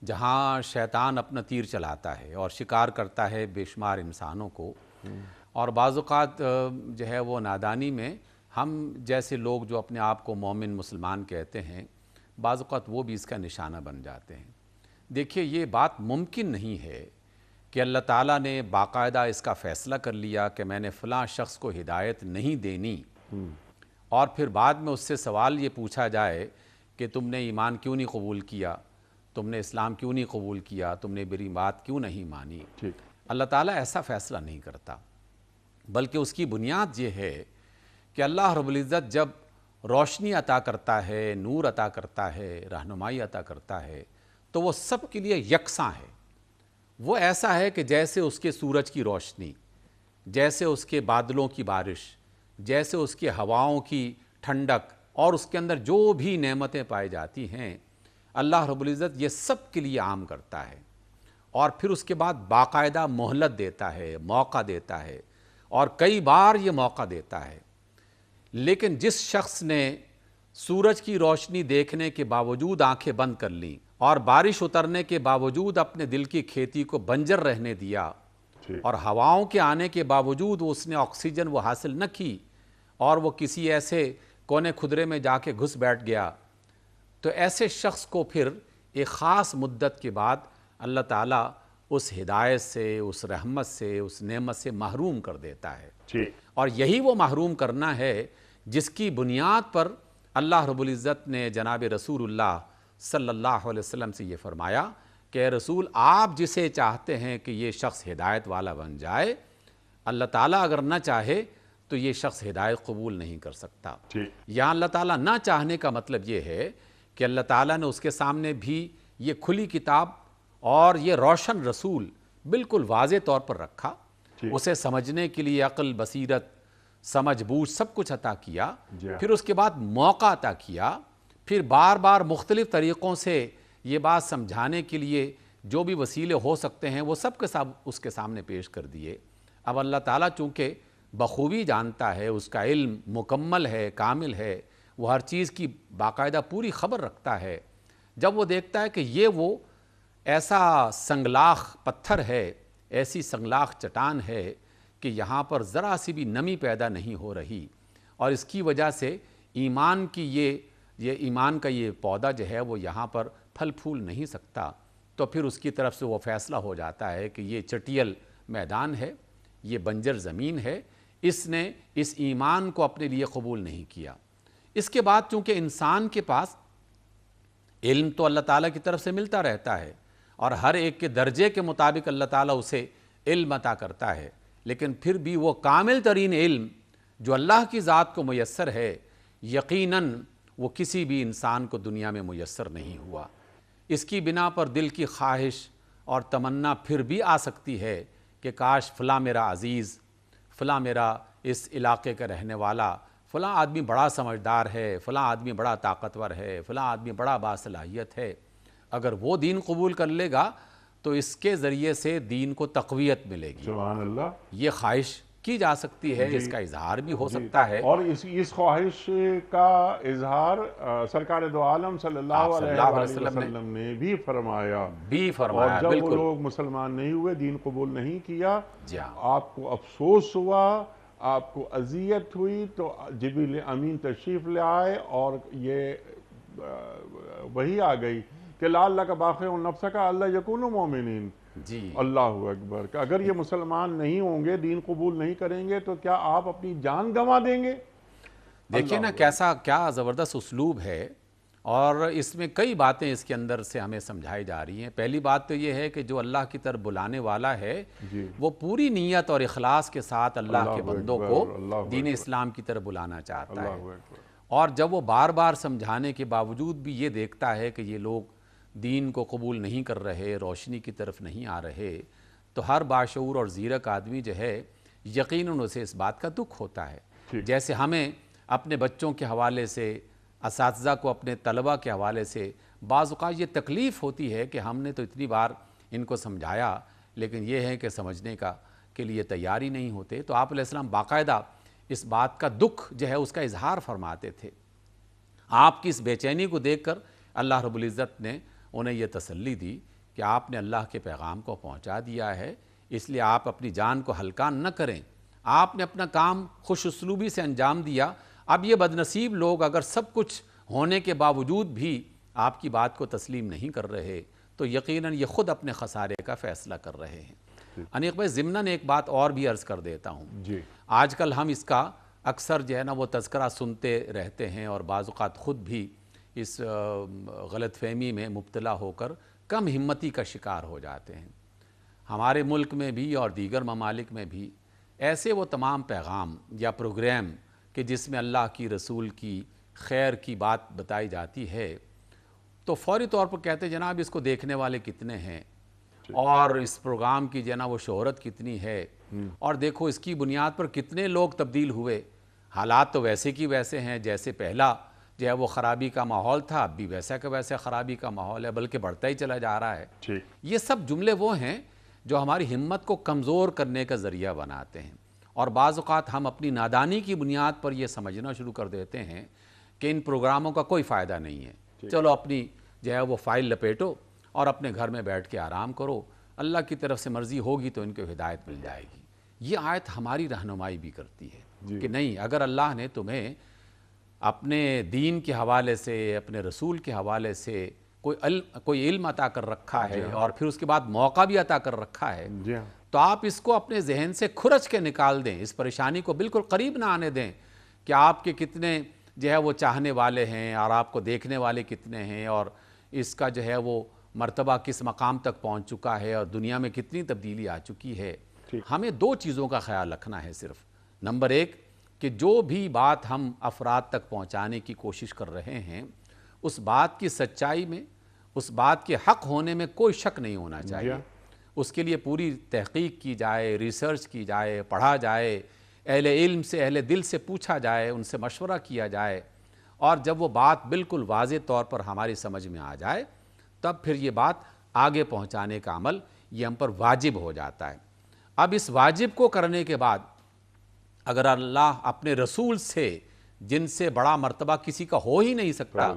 جہاں شیطان اپنا تیر چلاتا ہے اور شکار کرتا ہے بے شمار انسانوں کو. اور بعض اوقات جو ہے وہ نادانی میں ہم جیسے لوگ جو اپنے آپ کو مومن مسلمان کہتے ہیں، بعض اوقات وہ بھی اس کا نشانہ بن جاتے ہیں. دیکھیے، یہ بات ممکن نہیں ہے کہ اللہ تعالیٰ نے باقاعدہ اس کا فیصلہ کر لیا کہ میں نے فلاں شخص کو ہدایت نہیں دینی، اور پھر بعد میں اس سے سوال یہ پوچھا جائے کہ تم نے ایمان کیوں نہیں قبول کیا، تم نے اسلام کیوں نہیں قبول کیا، تم نے میری بات کیوں نہیں مانی. اللہ تعالیٰ ایسا فیصلہ نہیں کرتا، بلکہ اس کی بنیاد یہ ہے کہ اللہ رب العزت جب روشنی عطا کرتا ہے، نور عطا کرتا ہے، رہنمائی عطا کرتا ہے، تو وہ سب کے لیے یکساں ہے. وہ ایسا ہے کہ جیسے اس کے سورج کی روشنی، جیسے اس کے بادلوں کی بارش، جیسے اس کے ہواؤں کی ٹھنڈک، اور اس کے اندر جو بھی نعمتیں پائی جاتی ہیں، اللہ رب العزت یہ سب کے لیے عام کرتا ہے. اور پھر اس کے بعد باقاعدہ مہلت دیتا ہے، موقع دیتا ہے، اور کئی بار یہ موقع دیتا ہے. لیکن جس شخص نے سورج کی روشنی دیکھنے کے باوجود آنکھیں بند کر لیں اور بارش اترنے کے باوجود اپنے دل کی کھیتی کو بنجر رہنے دیا، اور ہواؤں کے آنے کے باوجود اس نے آکسیجن وہ حاصل نہ کی اور وہ کسی ایسے کونے خدرے میں جا کے گھس بیٹھ گیا، تو ایسے شخص کو پھر ایک خاص مدت کے بعد اللہ تعالیٰ اس ہدایت سے، اس رحمت سے، اس نعمت سے محروم کر دیتا ہے. اور یہی وہ محروم کرنا ہے جس کی بنیاد پر اللہ رب العزت نے جناب رسول اللہ صلی اللہ علیہ وسلم سے یہ فرمایا کہ اے رسول، آپ جسے چاہتے ہیں کہ یہ شخص ہدایت والا بن جائے، اللہ تعالیٰ اگر نہ چاہے تو یہ شخص ہدایت قبول نہیں کر سکتا. یہاں اللہ تعالیٰ نہ چاہنے کا مطلب یہ ہے کہ اللہ تعالیٰ نے اس کے سامنے بھی یہ کھلی کتاب اور یہ روشن رسول بالکل واضح طور پر رکھا، اسے سمجھنے کے لیے عقل، بصیرت، سمجھ بوجھ سب کچھ عطا کیا. پھر اس کے بعد موقع عطا کیا، پھر بار بار مختلف طریقوں سے یہ بات سمجھانے کے لیے جو بھی وسیلے ہو سکتے ہیں وہ سب کے ساتھ اس کے سامنے پیش کر دیے۔ اب اللہ تعالیٰ چونکہ بخوبی جانتا ہے، اس کا علم مکمل ہے، کامل ہے، وہ ہر چیز کی باقاعدہ پوری خبر رکھتا ہے، جب وہ دیکھتا ہے کہ یہ وہ ایسا سنگلاخ پتھر ہے، ایسی سنگلاخ چٹان ہے کہ یہاں پر ذرا سی بھی نمی پیدا نہیں ہو رہی، اور اس کی وجہ سے ایمان کی یہ ایمان کا یہ پودا جو ہے وہ یہاں پر پھل پھول نہیں سکتا، تو پھر اس کی طرف سے وہ فیصلہ ہو جاتا ہے کہ یہ چٹیل میدان ہے، یہ بنجر زمین ہے، اس نے اس ایمان کو اپنے لیے قبول نہیں کیا۔ اس کے بعد چونکہ انسان کے پاس علم تو اللہ تعالیٰ کی طرف سے ملتا رہتا ہے، اور ہر ایک کے درجے کے مطابق اللہ تعالیٰ اسے علم عطا کرتا ہے، لیکن پھر بھی وہ کامل ترین علم جو اللہ کی ذات کو میسر ہے، یقیناً وہ کسی بھی انسان کو دنیا میں میسر نہیں ہوا۔ اس کی بنا پر دل کی خواہش اور تمنا پھر بھی آ سکتی ہے کہ کاش فلاں میرا عزیز، فلاں میرا اس علاقے کا رہنے والا، فلاں آدمی بڑا سمجھدار ہے، فلاں آدمی بڑا طاقتور ہے، فلاں آدمی بڑا باصلاحیت ہے، اگر وہ دین قبول کر لے گا تو اس کے ذریعے سے دین کو تقویت ملے گی۔ سبحان اللہ۔ یہ خواہش کی جا سکتی ہے، اس کا اظہار بھی ہو سکتا ہے، اور اس خواہش کا اظہار سرکار دو عالم صلی اللہ علیہ وسلم نے بھی فرمایا۔ اور جب وہ لوگ مسلمان نہیں ہوئے، دین قبول نہیں کیا، آپ کو افسوس ہوا، آپ کو اذیت ہوئی، تو جبریل امین تشریف لے آئے اور یہ وہی آ گئی کہ لعلک باخع نفسک الا یکونوا مؤمنین۔ جی اللہ اکبر، کہ اگر یہ مسلمان نہیں ہوں گے، دین قبول نہیں کریں گے، تو کیا آپ اپنی جان گنوا دیں گے؟ دیکھیں نا کیا زبردست اسلوب ہے، اور اس میں کئی باتیں اس کے اندر سے ہمیں سمجھائی جا رہی ہیں۔ پہلی بات تو یہ ہے کہ جو اللہ کی طرف بلانے والا ہے وہ پوری نیت اور اخلاص کے ساتھ اللہ کے بندوں کو دین اسلام کی طرف بلانا چاہتا ہے، اور جب وہ بار بار سمجھانے کے باوجود بھی یہ دیکھتا ہے کہ یہ لوگ دین کو قبول نہیں کر رہے، روشنی کی طرف نہیں آ رہے، تو ہر باشعور اور زیرک آدمی جو ہے یقیناً اسے اس بات کا دکھ ہوتا ہے۔ جیسے ہمیں اپنے بچوں کے حوالے سے، اساتذہ کو اپنے طلبہ کے حوالے سے بعض اوقات یہ تکلیف ہوتی ہے کہ ہم نے تو اتنی بار ان کو سمجھایا، لیکن یہ ہے کہ سمجھنے کے لیے تیاری نہیں ہوتے، تو آپ علیہ السلام باقاعدہ اس بات کا دکھ جو ہے اس کا اظہار فرماتے تھے۔ آپ کی اس بے چینی کو دیکھ کر اللہ رب العزت نے انہیں یہ تسلی دی کہ آپ نے اللہ کے پیغام کو پہنچا دیا ہے، اس لیے آپ اپنی جان کو ہلکا نہ کریں، آپ نے اپنا کام خوش اسلوبی سے انجام دیا۔ اب یہ بدنصیب لوگ اگر سب کچھ ہونے کے باوجود بھی آپ کی بات کو تسلیم نہیں کر رہے تو یقیناً یہ خود اپنے خسارے کا فیصلہ کر رہے ہیں۔ انیق بھائی ضمناً ایک بات اور بھی عرض کر دیتا ہوں، آج کل ہم اس کا اکثر جو ہے نا وہ تذکرہ سنتے رہتے ہیں، اور بعض اوقات خود بھی اس غلط فہمی میں مبتلا ہو کر کم ہمتی کا شکار ہو جاتے ہیں۔ ہمارے ملک میں بھی اور دیگر ممالک میں بھی ایسے وہ تمام پیغام یا پروگرام کہ جس میں اللہ کی رسول کی خیر کی بات بتائی جاتی ہے، تو فوری طور پر کہتے ہیں جناب اس کو دیکھنے والے کتنے ہیں، اور اس پروگرام کی جو نا وہ شہرت کتنی ہے، اور دیکھو اس کی بنیاد پر کتنے لوگ تبدیل ہوئے۔ حالات تو ویسے کی ویسے ہیں جیسے پہلا جو ہے وہ خرابی کا ماحول تھا، اب بھی ویسا کہ ویسے خرابی کا ماحول ہے، بلکہ بڑھتا ہی چلا جا رہا ہے۔ یہ سب جملے وہ ہیں جو ہماری ہمت کو کمزور کرنے کا ذریعہ بناتے ہیں، اور بعض اوقات ہم اپنی نادانی کی بنیاد پر یہ سمجھنا شروع کر دیتے ہیں کہ ان پروگراموں کا کوئی فائدہ نہیں ہے، چلو اپنی جو ہے وہ فائل لپیٹو اور اپنے گھر میں بیٹھ کے آرام کرو، اللہ کی طرف سے مرضی ہوگی تو ان کو ہدایت مل جائے گی۔ یہ آیت ہماری رہنمائی بھی کرتی ہے کہ نہیں، اگر اللہ نے تمہیں اپنے دین کے حوالے سے، اپنے رسول کے حوالے سے کوئی علم عطا کر رکھا ہے، اور پھر اس کے بعد موقع بھی عطا کر رکھا ہے، تو آپ اس کو اپنے ذہن سے کھرچ کے نکال دیں، اس پریشانی کو بالکل قریب نہ آنے دیں کہ آپ کے کتنے جو ہے وہ چاہنے والے ہیں، اور آپ کو دیکھنے والے کتنے ہیں، اور اس کا جو ہے وہ مرتبہ کس مقام تک پہنچ چکا ہے، اور دنیا میں کتنی تبدیلی آ چکی ہے۔ ہمیں دو چیزوں کا خیال رکھنا ہے صرف۔ نمبر ایک کہ جو بھی بات ہم افراد تک پہنچانے کی کوشش کر رہے ہیں، اس بات کی سچائی میں، اس بات کے حق ہونے میں کوئی شک نہیں ہونا چاہیے۔ اس کے لیے پوری تحقیق کی جائے، ریسرچ کی جائے، پڑھا جائے، اہل علم سے، اہل دل سے پوچھا جائے، ان سے مشورہ کیا جائے، اور جب وہ بات بالکل واضح طور پر ہماری سمجھ میں آ جائے تب پھر یہ بات آگے پہنچانے کا عمل یہ ہم پر واجب ہو جاتا ہے۔ اب اس واجب کو کرنے کے بعد اگر اللہ اپنے رسول سے، جن سے بڑا مرتبہ کسی کا ہو ہی نہیں سکتا،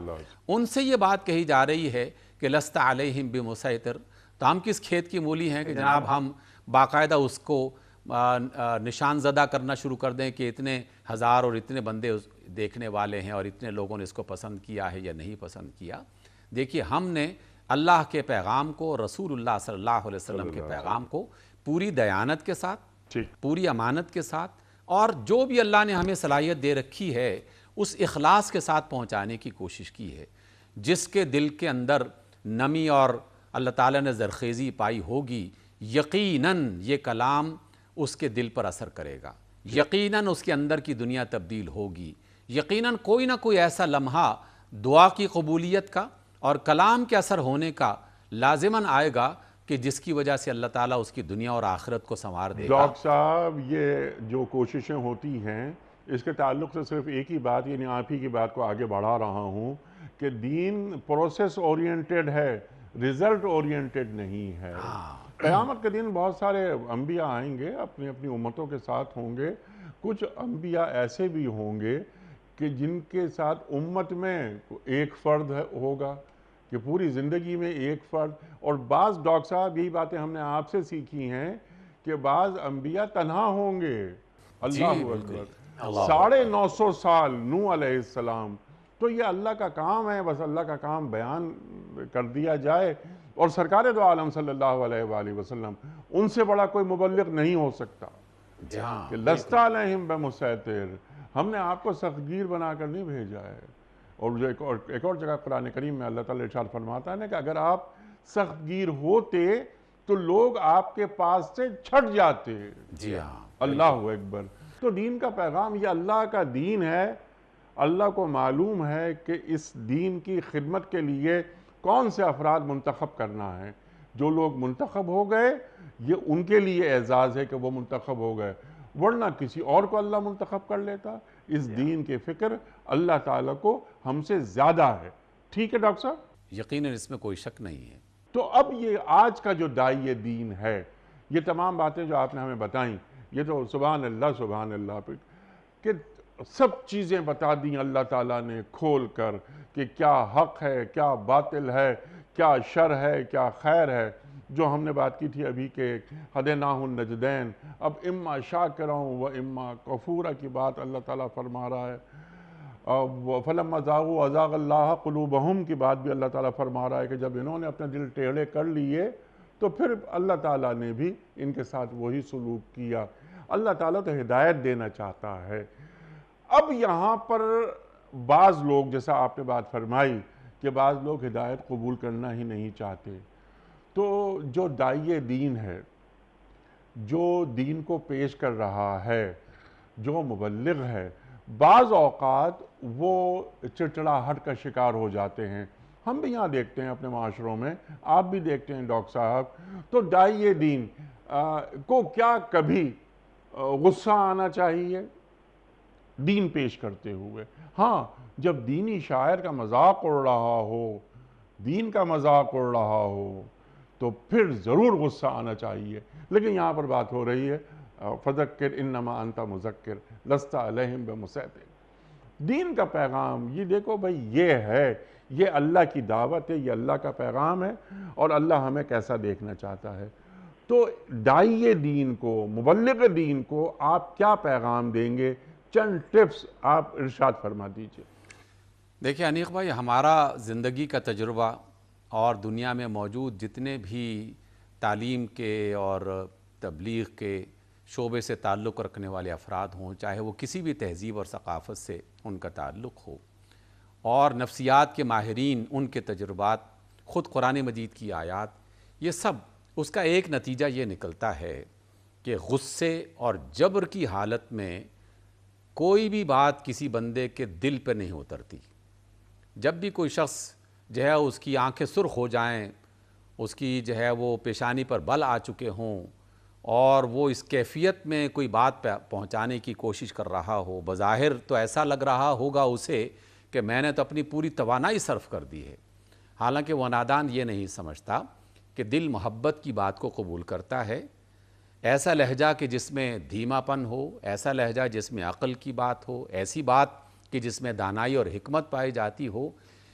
ان سے یہ بات کہی جا رہی ہے کہ لست علیہم بمسیطر، تو ہم کس کھیت کی مولی ہیں کہ جناب ہم باقاعدہ اس کو نشان زدہ کرنا شروع کر دیں کہ اتنے ہزار اور اتنے بندے دیکھنے والے ہیں اور اتنے لوگوں نے اس کو پسند کیا ہے یا نہیں پسند کیا۔ دیکھیے ہم نے اللہ کے پیغام کو، رسول اللہ صلی اللہ علیہ وسلم کے پیغام کو پوری دیانت کے ساتھ، پوری امانت کے ساتھ، اور جو بھی اللہ نے ہمیں صلاحیت دے رکھی ہے اس اخلاص کے ساتھ پہنچانے کی کوشش کی ہے۔ جس کے دل کے اندر نمی اور اللہ تعالیٰ نے زرخیزی پائی ہوگی، یقیناً یہ کلام اس کے دل پر اثر کرے گا، یقیناً اس کے اندر کی دنیا تبدیل ہوگی، یقیناً کوئی نہ کوئی ایسا لمحہ دعا کی قبولیت کا اور کلام کے اثر ہونے کا لازماً آئے گا کہ جس کی وجہ سے اللہ تعالیٰ اس کی دنیا اور آخرت کو سنوار دے گا۔ ڈاکٹر صاحب یہ جو کوششیں ہوتی ہیں اس کے تعلق سے صرف ایک ہی بات، یعنی آپ ہی کی بات کو آگے بڑھا رہا ہوں کہ دین پروسیس اورینٹڈ ہے، ریزلٹ اورینٹڈ نہیں ہے۔ قیامت کے دن بہت سارے انبیاء آئیں گے، اپنی اپنی امتوں کے ساتھ ہوں گے، کچھ انبیاء ایسے بھی ہوں گے کہ جن کے ساتھ امت میں ایک فرد ہوگا، کہ پوری زندگی میں ایک فرد، اور بعض ڈاکٹر صاحب یہی باتیں ہم نے آپ سے سیکھی ہیں کہ بعض انبیاء تنہا ہوں گے۔ اللہ اکبر، 950 سال نوح علیہ السلام، تو یہ اللہ کا کام ہے، بس اللہ کا کام بیان کر دیا جائے، اور سرکار دو عالم صلی اللہ علیہ وآلہ وسلم، ان سے بڑا کوئی مبلغ نہیں ہو سکتا کہ لست علیہم بمسیطر، ہم نے آپ کو سختگیر بنا کر نہیں بھیجا ہے۔ اور ایک اور جگہ قرآن کریم میں اللہ تعالیٰ ارشاد فرماتا ہے کہ اگر آپ سختگیر ہوتے تو لوگ آپ کے پاس سے چھٹ جاتے۔ جی ہاں، اللہ اکبر۔ تو دین کا پیغام یہ اللہ کا دین ہے، اللہ کو معلوم ہے کہ اس دین کی خدمت کے لیے کون سے افراد منتخب کرنا ہے۔ جو لوگ منتخب ہو گئے یہ ان کے لیے اعزاز ہے کہ وہ منتخب ہو گئے، ورنہ کسی اور کو اللہ منتخب کر لیتا۔ اس دین کی فکر اللہ تعالیٰ کو ہم سے زیادہ ہے۔ ٹھیک ہے ڈاکٹر صاحب؟ یقیناً اس میں کوئی شک نہیں ہے۔ تو اب یہ آج کا جو داعی دین ہے، یہ تمام باتیں جو آپ نے ہمیں بتائیں، یہ تو سبحان اللہ پہ کہ سب چیزیں بتا دیں اللہ تعالیٰ نے کھول کر کہ کیا حق ہے، کیا باطل ہے، کیا شر ہے، کیا خیر ہے۔ جو ہم نے بات کی تھی ابھی کہ ہدیناہ النجدین، اب اما شاکرا و اما کفورا کی بات اللہ تعالیٰ فرما رہا ہے۔ فَلَمَّا زَاغُوا أَزَاغَ اللَّهُ قُلُوبَهُمْ کی بات بھی اللہ تعالیٰ فرما رہا ہے کہ جب انہوں نے اپنے دل ٹیڑھے کر لیے تو پھر اللہ تعالیٰ نے بھی ان کے ساتھ وہی سلوک کیا۔ اللہ تعالیٰ تو ہدایت دینا چاہتا ہے۔ اب یہاں پر بعض لوگ، جیسا آپ نے بات فرمائی کہ بعض لوگ ہدایت قبول کرنا ہی نہیں چاہتے، تو جو داعی دین ہے، جو دین کو پیش کر رہا ہے، جو مبلغ ہے، بعض اوقات وہ چڑچڑاہٹ کا شکار ہو جاتے ہیں۔ ہم بھی یہاں دیکھتے ہیں اپنے معاشروں میں، آپ بھی دیکھتے ہیں ڈاکٹر صاحب، تو داعی دین کو کیا کبھی غصہ آنا چاہیے دین پیش کرتے ہوئے؟ ہاں، جب دینی شاعر کا مذاق اڑ رہا ہو، دین کا مذاق اڑ رہا ہو، تو پھر ضرور غصہ آنا چاہیے۔ لیکن یہاں پر بات ہو رہی ہے فذکر انما انت مذکر لست علیہم بمسیطر۔ دین کا پیغام یہ دیکھو بھائی، یہ ہے، یہ اللہ کی دعوت ہے، یہ اللہ کا پیغام ہے، اور اللہ ہمیں کیسا دیکھنا چاہتا ہے۔ تو داعی دین کو، مبلغ دین کو آپ کیا پیغام دیں گے؟ چند ٹپس آپ ارشاد فرما دیجئے۔ دیکھیں انیق بھائی، ہمارا زندگی کا تجربہ اور دنیا میں موجود جتنے بھی تعلیم کے اور تبلیغ کے شعبے سے تعلق رکھنے والے افراد ہوں، چاہے وہ کسی بھی تہذیب اور ثقافت سے ان کا تعلق ہو، اور نفسیات کے ماہرین ان کے تجربات، خود قرآن مجید کی آیات، یہ سب اس کا ایک نتیجہ یہ نکلتا ہے کہ غصے اور جبر کی حالت میں کوئی بھی بات کسی بندے کے دل پہ نہیں اترتی۔ جب بھی کوئی شخص جو ہے اس کی آنکھیں سرخ ہو جائیں، اس کی جو ہے وہ پیشانی پر بل آ چکے ہوں، اور وہ اس کیفیت میں کوئی بات پہنچانے کی کوشش کر رہا ہو، بظاہر تو ایسا لگ رہا ہوگا اسے کہ میں نے تو اپنی پوری توانائی صرف کر دی ہے۔ حالانکہ وہ نادان یہ نہیں سمجھتا کہ دل محبت کی بات کو قبول کرتا ہے۔ ایسا لہجہ کہ جس میں دھیما پن ہو، ایسا لہجہ جس میں عقل کی بات ہو، ایسی بات کہ جس میں دانائی اور حکمت پائی جاتی ہو،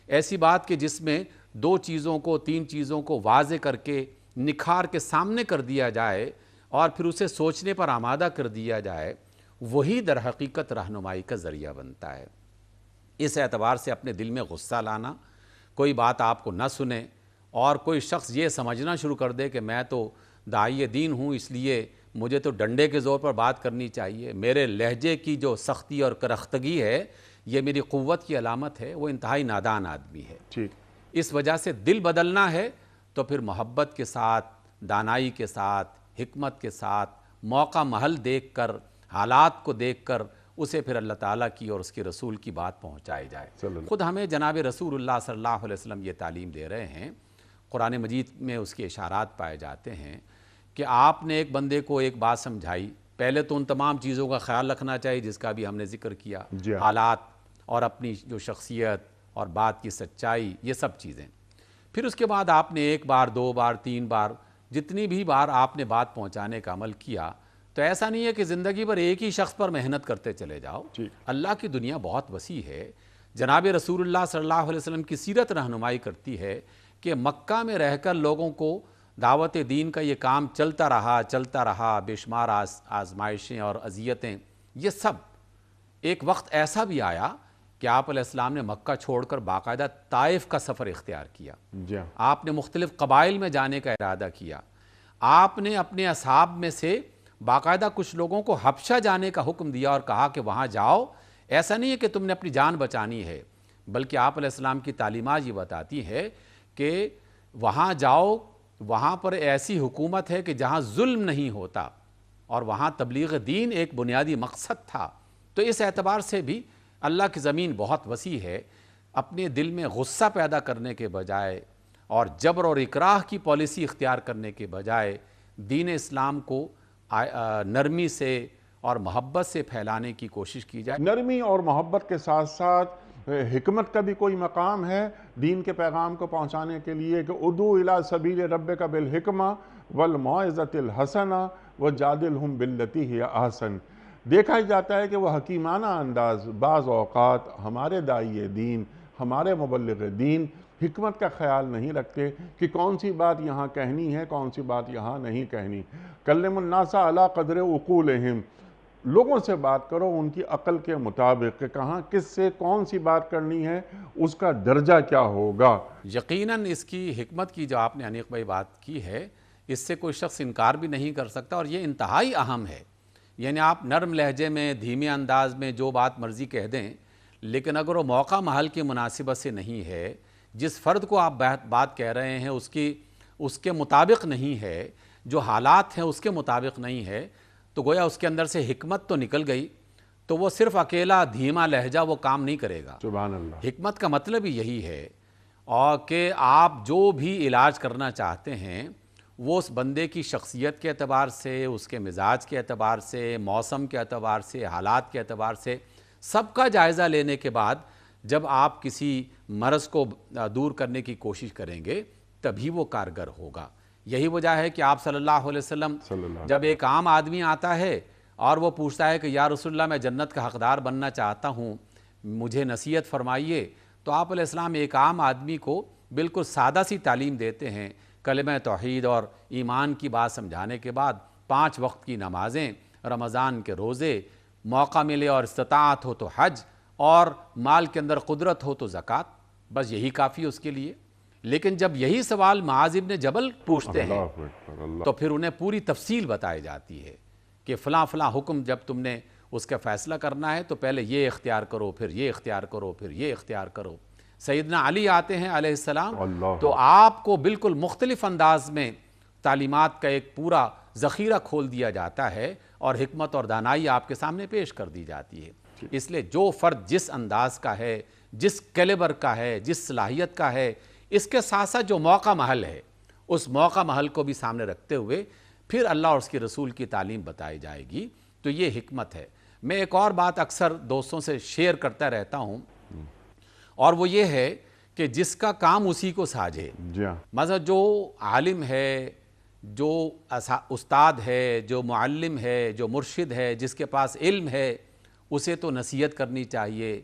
ایسی بات کہ جس میں 2 چیزوں کو 3 چیزوں کو واضح کر کے نکھار کے سامنے کر دیا جائے اور پھر اسے سوچنے پر آمادہ کر دیا جائے، وہی در حقیقت رہنمائی کا ذریعہ بنتا ہے۔ اس اعتبار سے اپنے دل میں غصہ لانا، کوئی بات آپ کو نہ سنے اور کوئی شخص یہ سمجھنا شروع کر دے کہ میں تو داعی دین ہوں، اس لیے مجھے تو ڈنڈے کے زور پر بات کرنی چاہیے، میرے لہجے کی جو سختی اور کرختگی ہے یہ میری قوت کی علامت ہے، وہ انتہائی نادان آدمی ہے۔ ٹھیک، اس وجہ سے دل بدلنا ہے تو پھر محبت کے ساتھ، دانائی کے ساتھ، حکمت کے ساتھ، موقع محل دیکھ کر، حالات کو دیکھ کر اسے پھر اللہ تعالیٰ کی اور اس کے رسول کی بات پہنچائی جائے۔ خود ہمیں جناب رسول اللہ صلی اللہ علیہ وسلم یہ تعلیم دے رہے ہیں، قرآن مجید میں اس کے اشارات پائے جاتے ہیں کہ آپ نے ایک بندے کو ایک بات سمجھائی، پہلے تو ان تمام چیزوں کا خیال رکھنا چاہیے جس کا بھی ہم نے ذکر کیا، حالات اور اپنی جو شخصیت اور بات کی سچائی، یہ سب چیزیں۔ پھر اس کے بعد آپ نے 1 بار 2 بار 3 بار جتنی بھی بار آپ نے بات پہنچانے کا عمل کیا، تو ایسا نہیں ہے کہ زندگی بھر ایک ہی شخص پر محنت کرتے چلے جاؤ۔ اللہ کی دنیا بہت وسیع ہے۔ جناب رسول اللہ صلی اللہ علیہ وسلم کی سیرت رہنمائی کرتی ہے کہ مکہ میں رہ کر لوگوں کو دعوت دین کا یہ کام چلتا رہا، بے شمار آزمائشیں اور اذیتیں، یہ سب ایک وقت ایسا بھی آیا کہ آپ علیہ السلام نے مکہ چھوڑ کر باقاعدہ طائف کا سفر اختیار کیا۔ آپ نے مختلف قبائل میں جانے کا ارادہ کیا۔ آپ نے اپنے اصحاب میں سے باقاعدہ کچھ لوگوں کو حبشہ جانے کا حکم دیا اور کہا کہ وہاں جاؤ، ایسا نہیں ہے کہ تم نے اپنی جان بچانی ہے، بلکہ آپ علیہ السلام کی تعلیمات یہ بتاتی ہے کہ وہاں جاؤ، وہاں پر ایسی حکومت ہے کہ جہاں ظلم نہیں ہوتا، اور وہاں تبلیغ دین ایک بنیادی مقصد تھا۔ تو اس اعتبار سے بھی اللہ کی زمین بہت وسیع ہے۔ اپنے دل میں غصہ پیدا کرنے کے بجائے اور جبر اور اکراہ کی پالیسی اختیار کرنے کے بجائے دین اسلام کو نرمی سے اور محبت سے پھیلانے کی کوشش کی جائے۔ نرمی اور محبت کے ساتھ ساتھ حکمت کا بھی کوئی مقام ہے دین کے پیغام کو پہنچانے کے لیے کہ ادعو الی سبیل ربک بالحکمہ والموعظۃ الحسنہ وجادلہم باللتی ہی احسن۔ دیکھا ہی جاتا ہے کہ وہ حکیمانہ انداز بعض اوقات ہمارے داعی دین، ہمارے مبلغ دین حکمت کا خیال نہیں رکھتے کہ کون سی بات یہاں کہنی ہے، کون سی بات یہاں نہیں کہنی۔ کلم الناس علی قدر عقولہم، لوگوں سے بات کرو ان کی عقل کے مطابق کہ کہاں کس سے کون سی بات کرنی ہے، اس کا درجہ کیا ہوگا۔ یقیناً اس کی حکمت کی جو آپ نے انیق بھائی بات کی ہے، اس سے کوئی شخص انکار بھی نہیں کر سکتا، اور یہ انتہائی اہم ہے۔ یعنی آپ نرم لہجے میں، دھیمے انداز میں جو بات مرضی کہہ دیں، لیکن اگر وہ موقع محل کی مناسبت سے نہیں ہے، جس فرد کو آپ بات کہہ رہے ہیں اس کے مطابق نہیں ہے، جو حالات ہیں اس کے مطابق نہیں ہے، تو گویا اس کے اندر سے حکمت تو نکل گئی، تو وہ صرف اکیلا دھیما لہجہ وہ کام نہیں کرے گا۔ سبحان اللہ۔ حکمت کا مطلب ہی یہی ہے، اور کہ آپ جو بھی علاج کرنا چاہتے ہیں وہ اس بندے کی شخصیت کے اعتبار سے، اس کے مزاج کے اعتبار سے، موسم کے اعتبار سے، حالات کے اعتبار سے سب کا جائزہ لینے کے بعد جب آپ کسی مرض کو دور کرنے کی کوشش کریں گے تبھی وہ کارگر ہوگا۔ یہی وجہ ہے کہ آپ صلی اللہ علیہ وسلم جب ایک عام آدمی آتا ہے اور وہ پوچھتا ہے کہ یا رسول اللہ میں جنت کا حقدار بننا چاہتا ہوں، مجھے نصیحت فرمائیے، تو آپ علیہ السلام ایک عام آدمی کو بالکل سادہ سی تعلیم دیتے ہیں، کلمہ توحید اور ایمان کی بات سمجھانے کے بعد 5 وقت کی نمازیں، رمضان کے روزے، موقع ملے اور استطاعت ہو تو حج، اور مال کے اندر قدرت ہو تو زکوٰۃ، بس یہی کافی اس کے لیے۔ لیکن جب یہی سوال معاذ بن جبل پوچھتے ہیں تو پھر انہیں پوری تفصیل بتائی جاتی ہے کہ فلاں فلاں حکم جب تم نے اس کا فیصلہ کرنا ہے تو پہلے یہ اختیار کرو، پھر یہ اختیار کرو، پھر یہ اختیار کرو۔ سیدنا علی آتے ہیں علیہ السلام تو آپ کو بالکل مختلف انداز میں تعلیمات کا ایک پورا ذخیرہ کھول دیا جاتا ہے اور حکمت اور دانائی آپ کے سامنے پیش کر دی جاتی ہے۔ اس لیے جو فرد جس انداز کا ہے، جس کیلیبر کا ہے، جس صلاحیت کا ہے، اس کے ساتھ ساتھ جو موقع محل ہے، اس موقع محل کو بھی سامنے رکھتے ہوئے پھر اللہ اور اس کے رسول کی تعلیم بتائی جائے گی، تو یہ حکمت ہے۔ میں ایک اور بات اکثر دوستوں سے شیئر کرتا رہتا ہوں اور وہ یہ ہے کہ جس کا کام اسی کو ساجے. جی ہاں. مثلا جو عالم ہے، جو استاد ہے، جو معلم ہے، جو مرشد ہے، جس کے پاس علم ہے، اسے تو نصیحت کرنی چاہیے،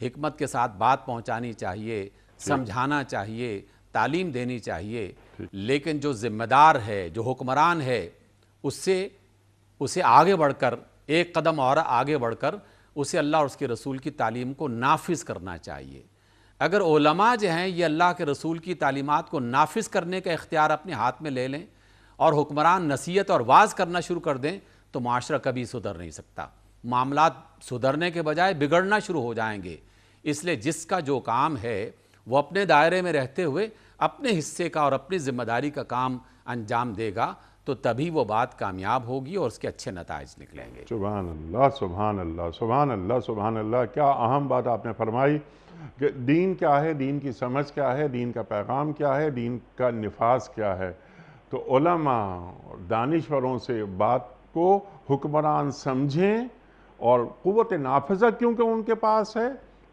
حکمت کے ساتھ بات پہنچانی چاہیے، سمجھانا چاہیے، تعلیم دینی چاہیے. لیکن جو ذمہ دار ہے، جو حکمران ہے، اسے آگے بڑھ کر ایک قدم اور آگے بڑھ کر اسے اللہ اور اس کے رسول کی تعلیم کو نافذ کرنا چاہیے. اگر علماء جو ہیں یہ اللہ کے رسول کی تعلیمات کو نافذ کرنے کا اختیار اپنے ہاتھ میں لے لیں اور حکمران نصیحت اور واعظ کرنا شروع کر دیں تو معاشرہ کبھی سدھر نہیں سکتا. معاملات سدھرنے کے بجائے بگڑنا شروع ہو جائیں گے. اس لیے جس کا جو کام ہے وہ اپنے دائرے میں رہتے ہوئے اپنے حصے کا اور اپنی ذمہ داری کا کام انجام دے گا تو تبھی وہ بات کامیاب ہوگی اور اس کے اچھے نتائج نکلیں گے. سبحان اللہ، سبحان اللہ، سبحان اللہ، سبحان اللہ. کیا اہم بات آپ نے فرمائی کہ دین کیا ہے، دین کی سمجھ کیا ہے، دین کا پیغام کیا ہے، دین کا نفاذ کیا ہے. تو علماء دانشوروں سے بات کو حکمران سمجھیں اور قوت نافذہ کیونکہ ان کے پاس ہے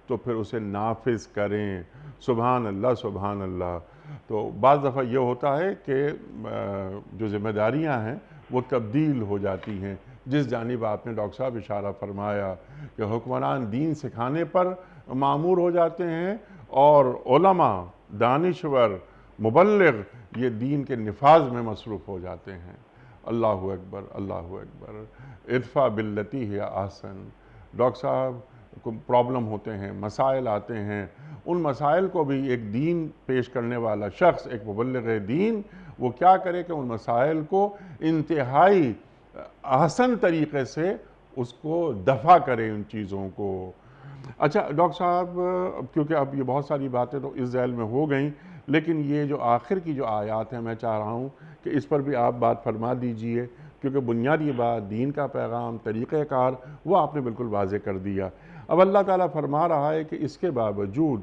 تو پھر اسے نافذ کریں. سبحان اللہ، سبحان اللہ. تو بعض دفعہ یہ ہوتا ہے کہ جو ذمہ داریاں ہیں وہ تبدیل ہو جاتی ہیں. جس جانب آپ نے ڈاکٹر صاحب اشارہ فرمایا کہ حکمران دین سکھانے پر مامور ہو جاتے ہیں اور علماء، دانشور، مبلغ یہ دین کے نفاذ میں مصروف ہو جاتے ہیں. اللہ اکبر، اللہ اکبر. ادفع باللتی ہی احسن. ڈاکٹر صاحب کو پرابلم ہوتے ہیں، مسائل آتے ہیں، ان مسائل کو بھی ایک دین پیش کرنے والا شخص، ایک مبلغ دین، وہ کیا کرے کہ ان مسائل کو انتہائی احسن طریقے سے اس کو دفع کرے ان چیزوں کو. اچھا ڈاکٹر صاحب، کیونکہ اب یہ بہت ساری باتیں تو اس ذیل میں ہو گئیں، لیکن یہ جو آخر کی جو آیات ہیں میں چاہ رہا ہوں کہ اس پر بھی آپ بات فرما دیجئے، کیونکہ بنیادی بات دین کا پیغام، طریقہ کار وہ آپ نے بالکل واضح کر دیا. اب اللہ تعالیٰ فرما رہا ہے کہ اس کے باوجود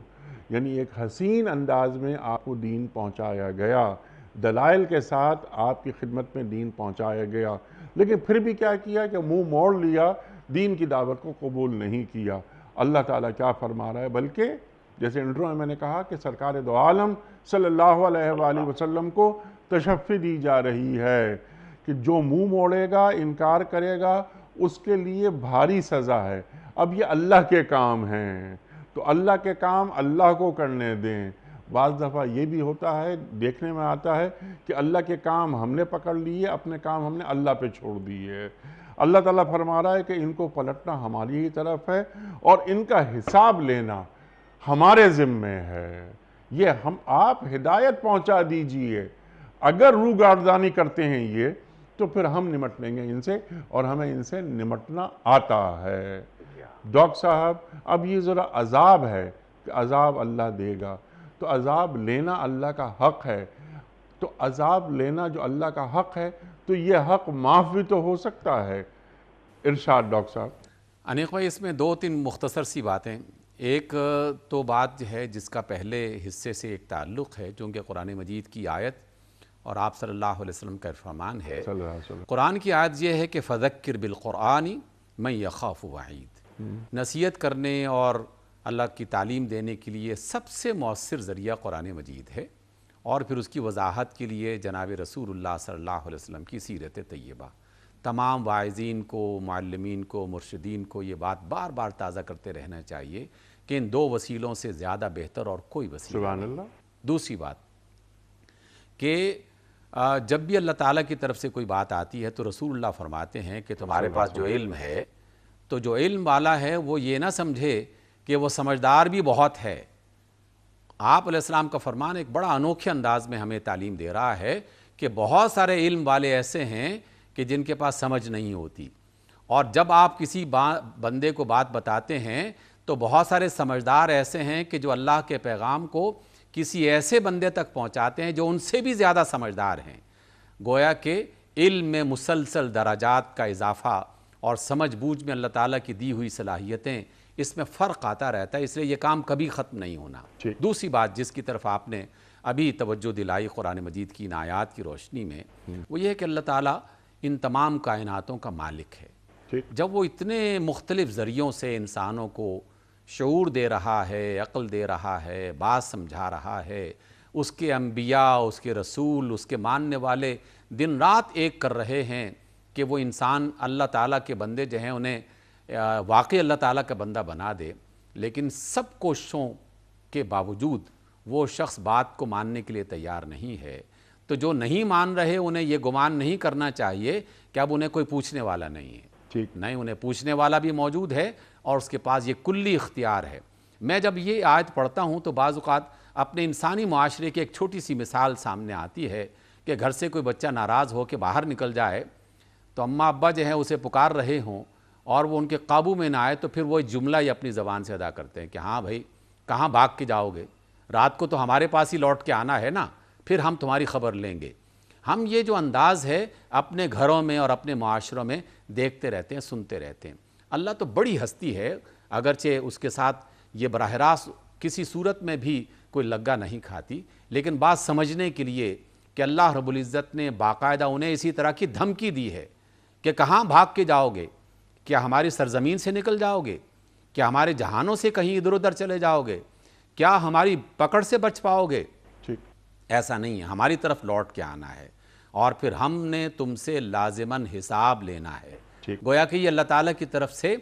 یعنی ایک حسین انداز میں آپ کو دین پہنچایا گیا، دلائل کے ساتھ آپ کی خدمت میں دین پہنچایا گیا، لیکن پھر بھی کیا کیا کہ منہ موڑ لیا، دین کی دعوت کو قبول نہیں کیا. اللہ تعالیٰ کیا فرما رہا ہے؟ بلکہ جیسے انٹرو میں نے کہا کہ سرکار دو عالم صلی اللہ علیہ وآلہ وسلم کو تشفی دی جا رہی ہے کہ جو منہ موڑے گا، انکار کرے گا، اس کے لیے بھاری سزا ہے. اب یہ اللہ کے کام ہیں تو اللہ کے کام اللہ کو کرنے دیں. بعض دفعہ یہ بھی ہوتا ہے، دیکھنے میں آتا ہے کہ اللہ کے کام ہم نے پکڑ لیے، اپنے کام ہم نے اللہ پہ چھوڑ دیے. اللہ تعالیٰ فرما رہا ہے کہ ان کو پلٹنا ہماری ہی طرف ہے اور ان کا حساب لینا ہمارے ذمے ہے. یہ آپ ہدایت پہنچا دیجئے. اگر روگردانی کرتے ہیں یہ تو پھر ہم نمٹ لیں گے ان سے اور ہمیں ان سے نمٹنا آتا ہے. ڈاکٹر صاحب اب یہ ذرا عذاب ہے کہ عذاب اللہ دے گا، تو عذاب لینا اللہ کا حق ہے. تو عذاب لینا جو اللہ کا حق ہے تو یہ حق معاف بھی تو ہو سکتا ہے. ارشاد ڈاکٹر صاحب. انیق بھائی، اس میں دو تین مختصر سی باتیں. ایک تو بات جو ہے جس کا پہلے حصے سے ایک تعلق ہے، چونکہ قرآن مجید کی آیت اور آپ صلی اللہ علیہ وسلم کا فرمان ہے. قرآن کی آیت یہ ہے کہ فذکر بالقرآن من یخاف وعید. نصیحت کرنے اور اللہ کی تعلیم دینے کے لیے سب سے مؤثر ذریعہ قرآن مجید ہے، اور پھر اس کی وضاحت کے لیے جناب رسول اللہ صلی اللہ علیہ وسلم کی سیرت طیبہ. تمام واعظین کو، معلمین کو، مرشدین کو یہ بات بار بار تازہ کرتے رہنا چاہیے کہ ان دو وسیلوں سے زیادہ بہتر اور کوئی وسیلہ سبحان نہیں. اللہ. دوسری بات کہ جب بھی اللہ تعالیٰ کی طرف سے کوئی بات آتی ہے تو رسول اللہ فرماتے ہیں کہ تمہارے پاس جو علم ہے تو جو علم والا ہے وہ یہ نہ سمجھے کہ وہ سمجھدار بھی بہت ہے. آپ علیہ السلام کا فرمان ایک بڑا انوکھے انداز میں ہمیں تعلیم دے رہا ہے کہ بہت سارے علم والے ایسے ہیں کہ جن کے پاس سمجھ نہیں ہوتی، اور جب آپ کسی بندے کو بات بتاتے ہیں تو بہت سارے سمجھدار ایسے ہیں کہ جو اللہ کے پیغام کو کسی ایسے بندے تک پہنچاتے ہیں جو ان سے بھی زیادہ سمجھدار ہیں. گویا کہ علم میں مسلسل درجات کا اضافہ اور سمجھ بوجھ میں اللہ تعالیٰ کی دی ہوئی صلاحیتیں، اس میں فرق آتا رہتا ہے، اس لیے یہ کام کبھی ختم نہیں ہونا. دوسری بات جس کی طرف آپ نے ابھی توجہ دلائی قرآن مجید کی ان آیات کی روشنی میں، وہ یہ ہے کہ اللہ تعالیٰ ان تمام کائناتوں کا مالک ہے. جب وہ اتنے مختلف ذریعوں سے انسانوں کو شعور دے رہا ہے، عقل دے رہا ہے، بات سمجھا رہا ہے، اس کے انبیاء، اس کے رسول، اس کے ماننے والے دن رات ایک کر رہے ہیں کہ وہ انسان اللہ تعالیٰ کے بندے جو ہیں انہیں واقعی اللہ تعالیٰ کا بندہ بنا دے، لیکن سب کوششوں کے باوجود وہ شخص بات کو ماننے کے لیے تیار نہیں ہے۔ تو جو نہیں مان رہے انہیں یہ گمان نہیں کرنا چاہیے کہ اب انہیں کوئی پوچھنے والا نہیں ہے، ٹھیک، نہیں، انہیں پوچھنے والا بھی موجود ہے اور اس کے پاس یہ کلی اختیار ہے۔ میں جب یہ آیت پڑھتا ہوں تو بعض اوقات اپنے انسانی معاشرے کی ایک چھوٹی سی مثال سامنے آتی ہے کہ گھر سے کوئی بچہ ناراض ہو کے باہر نکل جائے تو اماں ابا جو ہیں اسے پکار رہے ہوں اور وہ ان کے قابو میں نہ آئے تو پھر وہ جملہ ہی اپنی زبان سے ادا کرتے ہیں کہ ہاں بھائی کہاں بھاگ کے جاؤ گے، رات کو تو ہمارے پاس ہی لوٹ کے آنا ہے نا، پھر ہم تمہاری خبر لیں گے۔ ہم یہ جو انداز ہے اپنے گھروں میں اور اپنے معاشروں میں دیکھتے رہتے ہیں، سنتے رہتے ہیں۔ اللہ تو بڑی ہستی ہے، اگرچہ اس کے ساتھ یہ براہ راست کسی صورت میں بھی کوئی لگا نہیں کھاتی، لیکن بات سمجھنے کے لیے کہ اللہ رب العزت نے باقاعدہ انہیں اسی طرح کی دھمکی دی ہے کہ کہاں بھاگ کے جاؤ گے، کیا ہماری سرزمین سے نکل جاؤ گے، کیا ہمارے جہانوں سے کہیں ادھر ادھر چلے جاؤ گے، کیا ہماری پکڑ سے بچ پاؤ گے؟ ٹھیک، ایسا نہیں ہے، ہماری طرف لوٹ کے آنا ہے اور پھر ہم نے تم سے لازماً حساب لینا ہے۔ ٹھیک، گویا کہ یہ اللہ تعالیٰ کی طرف سے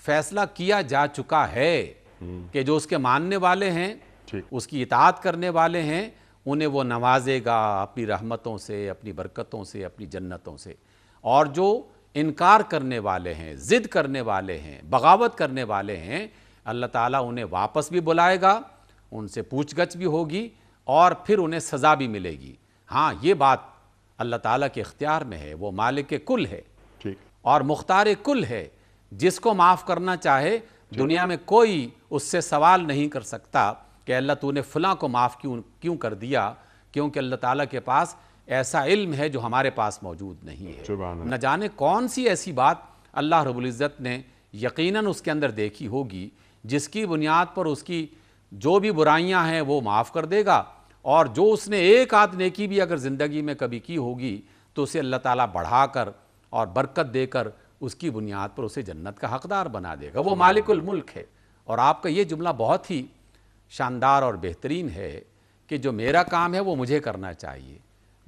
فیصلہ کیا جا چکا ہے کہ جو اس کے ماننے والے ہیں، ٹھیک، اس کی اطاعت کرنے والے ہیں، انہیں وہ نوازے گا اپنی رحمتوں سے، اپنی برکتوں سے، اپنی جنتوں سے، اور جو انکار کرنے والے ہیں، ضد کرنے والے ہیں، بغاوت کرنے والے ہیں، اللہ تعالیٰ انہیں واپس بھی بلائے گا، ان سے پوچھ گچھ بھی ہوگی اور پھر انہیں سزا بھی ملے گی۔ ہاں، یہ بات اللہ تعالیٰ کے اختیار میں ہے، وہ مالک کل ہے ٹھیک، اور مختار کل ہے، جس کو معاف کرنا چاہے دنیا میں کوئی اس سے سوال نہیں کر سکتا کہ اللہ تو نے فلاں کو معاف کیوں کر دیا، کیونکہ اللہ تعالیٰ کے پاس ایسا علم ہے جو ہمارے پاس موجود نہیں ہے۔ سبحان اللہ۔ نہ جانے کون سی ایسی بات اللہ رب العزت نے یقیناً اس کے اندر دیکھی ہوگی جس کی بنیاد پر اس کی جو بھی برائیاں ہیں وہ معاف کر دے گا، اور جو اس نے ایک آدھ نیکی بھی اگر زندگی میں کبھی کی ہوگی تو اسے اللہ تعالیٰ بڑھا کر اور برکت دے کر اس کی بنیاد پر اسے جنت کا حقدار بنا دے گا۔ وہ مالک الملک ہے۔ اور آپ کا یہ جملہ بہت ہی شاندار اور بہترین ہے کہ جو میرا کام ہے وہ مجھے کرنا چاہیے،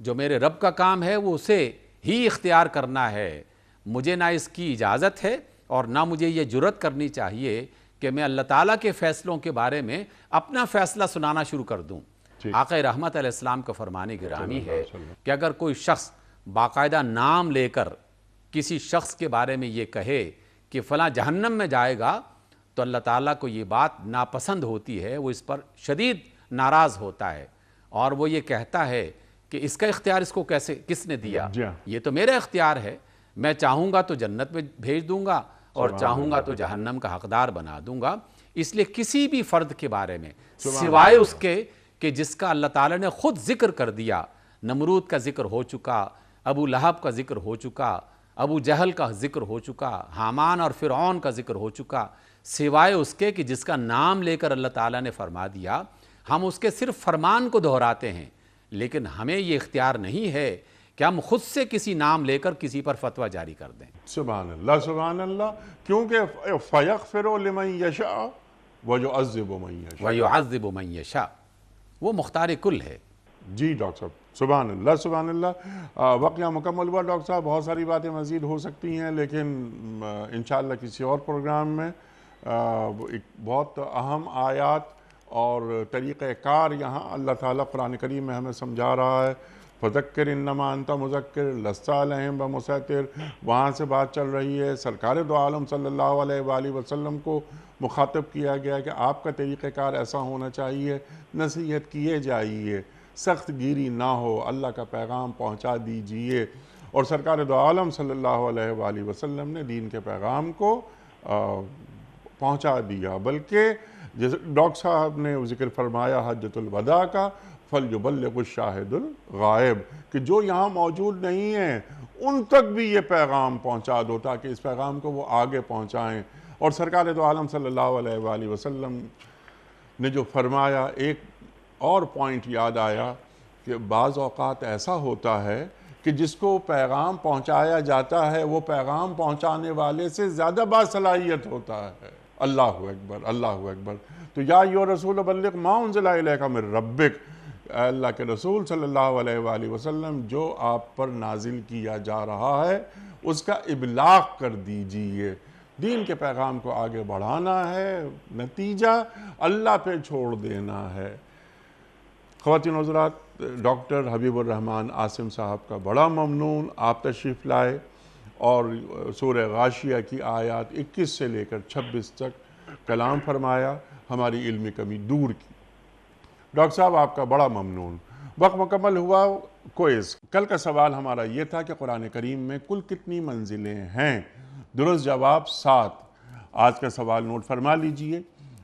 جو میرے رب کا کام ہے وہ اسے ہی اختیار کرنا ہے، مجھے نہ اس کی اجازت ہے اور نہ مجھے یہ جرت کرنی چاہیے کہ میں اللہ تعالیٰ کے فیصلوں کے بارے میں اپنا فیصلہ سنانا شروع کر دوں۔ آقا رحمت علیہ السلام کا فرمان گرامی ہے کہ اگر کوئی شخص باقاعدہ نام لے کر کسی شخص کے بارے میں یہ کہے کہ فلاں جہنم میں جائے گا تو اللہ تعالیٰ کو یہ بات ناپسند ہوتی ہے، وہ اس پر شدید ناراض ہوتا ہے اور وہ یہ کہتا ہے کہ اس کا اختیار اس کو کس نے دیا؟ یہ تو میرا اختیار ہے، میں چاہوں گا تو جنت میں بھیج دوں گا اور چاہوں گا تو جہنم کا حقدار بنا دوں گا۔ اس لیے کسی بھی فرد کے بارے میں سوائے اس کے کہ جس کا اللہ تعالیٰ نے خود ذکر کر دیا، نمرود کا ذکر ہو چکا، ابو لہب کا ذکر ہو چکا، ابو جہل کا ذکر ہو چکا، حامان اور فرعون کا ذکر ہو چکا، سوائے اس کے کہ جس کا نام لے کر اللہ تعالیٰ نے فرما دیا، ہم اس کے صرف فرمان کو دہراتے ہیں، لیکن ہمیں یہ اختیار نہیں ہے کہ ہم خود سے کسی نام لے کر کسی پر فتویٰ جاری کر دیں۔ سبحان اللہ، سبحان اللہ، کیونکہ فَيَغْفِرُ لِمَن يَشَاءُ وَيُعَذِّبُ مَن يَشَاءُ، وَيُعَذِّبُ مَن يَشَاءُ، وہ مختار کل ہے۔ جی ڈاکٹر صاحب، سبحان اللہ، سبحان اللہ۔ وقت یہاں مکمل ہوا ڈاکٹر صاحب، بہت ساری باتیں مزید ہو سکتی ہیں لیکن انشاءاللہ کسی اور پروگرام میں ایک بہت اہم آیات اور طریقہ کار یہاں اللہ تعالیٰ قرآن کریم میں ہمیں سمجھا رہا ہے۔ فذکر انما انت مذکر لست علیہم بمسیطر، وہاں سے بات چل رہی ہے، سرکار دو عالم صلی اللہ علیہ وآلہ وسلم کو مخاطب کیا گیا کہ آپ کا طریقہ کار ایسا ہونا چاہیے، نصیحت کیے جائیے، سخت گیری نہ ہو، اللہ کا پیغام پہنچا دیجئے۔ اور سرکار دو عالم صلی اللہ علیہ وآلہ وسلم نے دین کے پیغام کو پہنچا دیا، بلکہ جیسے ڈاکٹر صاحب نے ذکر فرمایا حجۃ الوداع کا، فَلْيُبَلِّغُ الشَّاهِدُ الْغَائِبُ، کہ جو یہاں موجود نہیں ہیں ان تک بھی یہ پیغام پہنچا دو تاکہ اس پیغام کو وہ آگے پہنچائیں۔ اور سرکار دو عالم صلی اللہ علیہ وآلہ وسلم نے جو فرمایا، ایک اور پوائنٹ یاد آیا کہ بعض اوقات ایسا ہوتا ہے کہ جس کو پیغام پہنچایا جاتا ہے وہ پیغام پہنچانے والے سے زیادہ باصلاحیت ہوتا ہے۔ اللہ اکبر، اللہ اکبر۔ تو یا ایھا الرسول بلغ ما انزل الیک من ربک، اے اللہ کے رسول صلی اللہ علیہ وآلہ وسلم، جو آپ پر نازل کیا جا رہا ہے اس کا ابلاغ کر دیجئے۔ دین کے پیغام کو آگے بڑھانا ہے، نتیجہ اللہ پہ چھوڑ دینا ہے۔ خواتین و حضرات، ڈاکٹر حبیب الرحمن عاصم صاحب کا بڑا ممنون، آپ تشریف لائے اور سورہ غاشیہ کی آیات 21 سے لے کر 26 تک کلام فرمایا، ہماری علمی کمی دور کی۔ ڈاکٹر صاحب آپ کا بڑا ممنون۔ وقت مکمل ہوا کوئز۔ کل کا سوال ہمارا یہ تھا کہ قرآن کریم میں کل کتنی منزلیں ہیں؟ درست جواب 7۔ آج کا سوال نوٹ فرما لیجئے،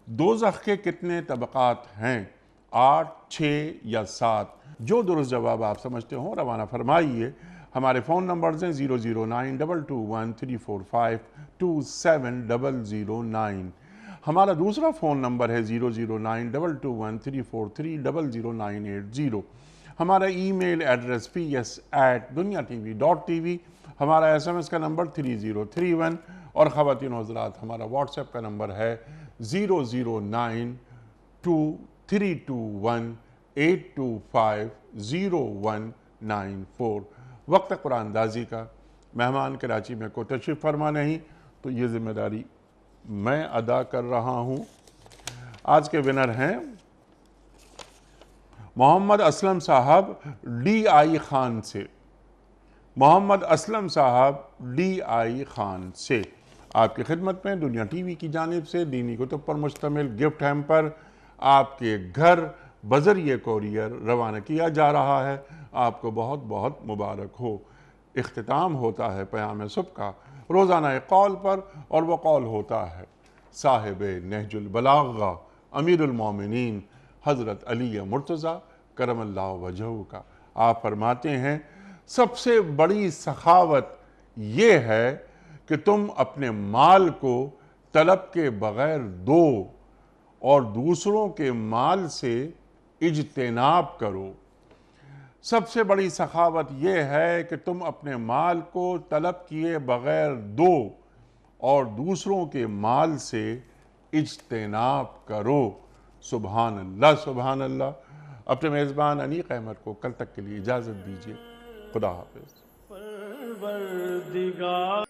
دوزخ کے کتنے طبقات ہیں؟ 8، 6 یا 7؟ جو درست جواب آپ سمجھتے ہوں روانہ فرمائیے۔ ہمارے فون نمبرز ہیں 009222134527009۔ ہمارا دوسرا فون نمبر ہے 009221343000980۔ ہمارا ای میل ایڈریس ps@duniatv.tv۔ ہمارا SMS کا نمبر 3031، اور خواتین و حضرات ہمارا واٹس ایپ کا نمبر ہے 009232182500194۔ وقت قرآن اندازی کا مہمان کراچی میں کو تشریف فرما نہیں، تو یہ ذمہ داری میں ادا کر رہا ہوں۔ آج کے ونر ہیں محمد اسلم صاحب DI خان سے۔ محمد اسلم صاحب DI خان سے آپ کی خدمت میں دنیا ٹی وی کی جانب سے دینی کتب پر مشتمل گفٹ ہیمپر آپ کے گھر بذریعہ کوریئر روانہ کیا جا رہا ہے۔ آپ کو بہت بہت مبارک ہو۔ اختتام ہوتا ہے پیام صبح کا روزانہ ایک قول پر، اور وہ قول ہوتا ہے صاحب نہج البلاغہ امیر المومنین حضرت علی مرتضیٰ کرم اللہ وجہہ کا۔ آپ فرماتے ہیں سب سے بڑی سخاوت یہ ہے کہ تم اپنے مال کو طلب کے بغیر دو اور دوسروں کے مال سے اجتناب کرو۔ سب سے بڑی سخاوت یہ ہے کہ تم اپنے مال کو طلب کیے بغیر دو اور دوسروں کے مال سے اجتناب کرو۔ سبحان اللہ، سبحان اللہ۔ اپنے میزبان انیق احمد کو کل تک کے لیے اجازت دیجیے۔ خدا حافظ۔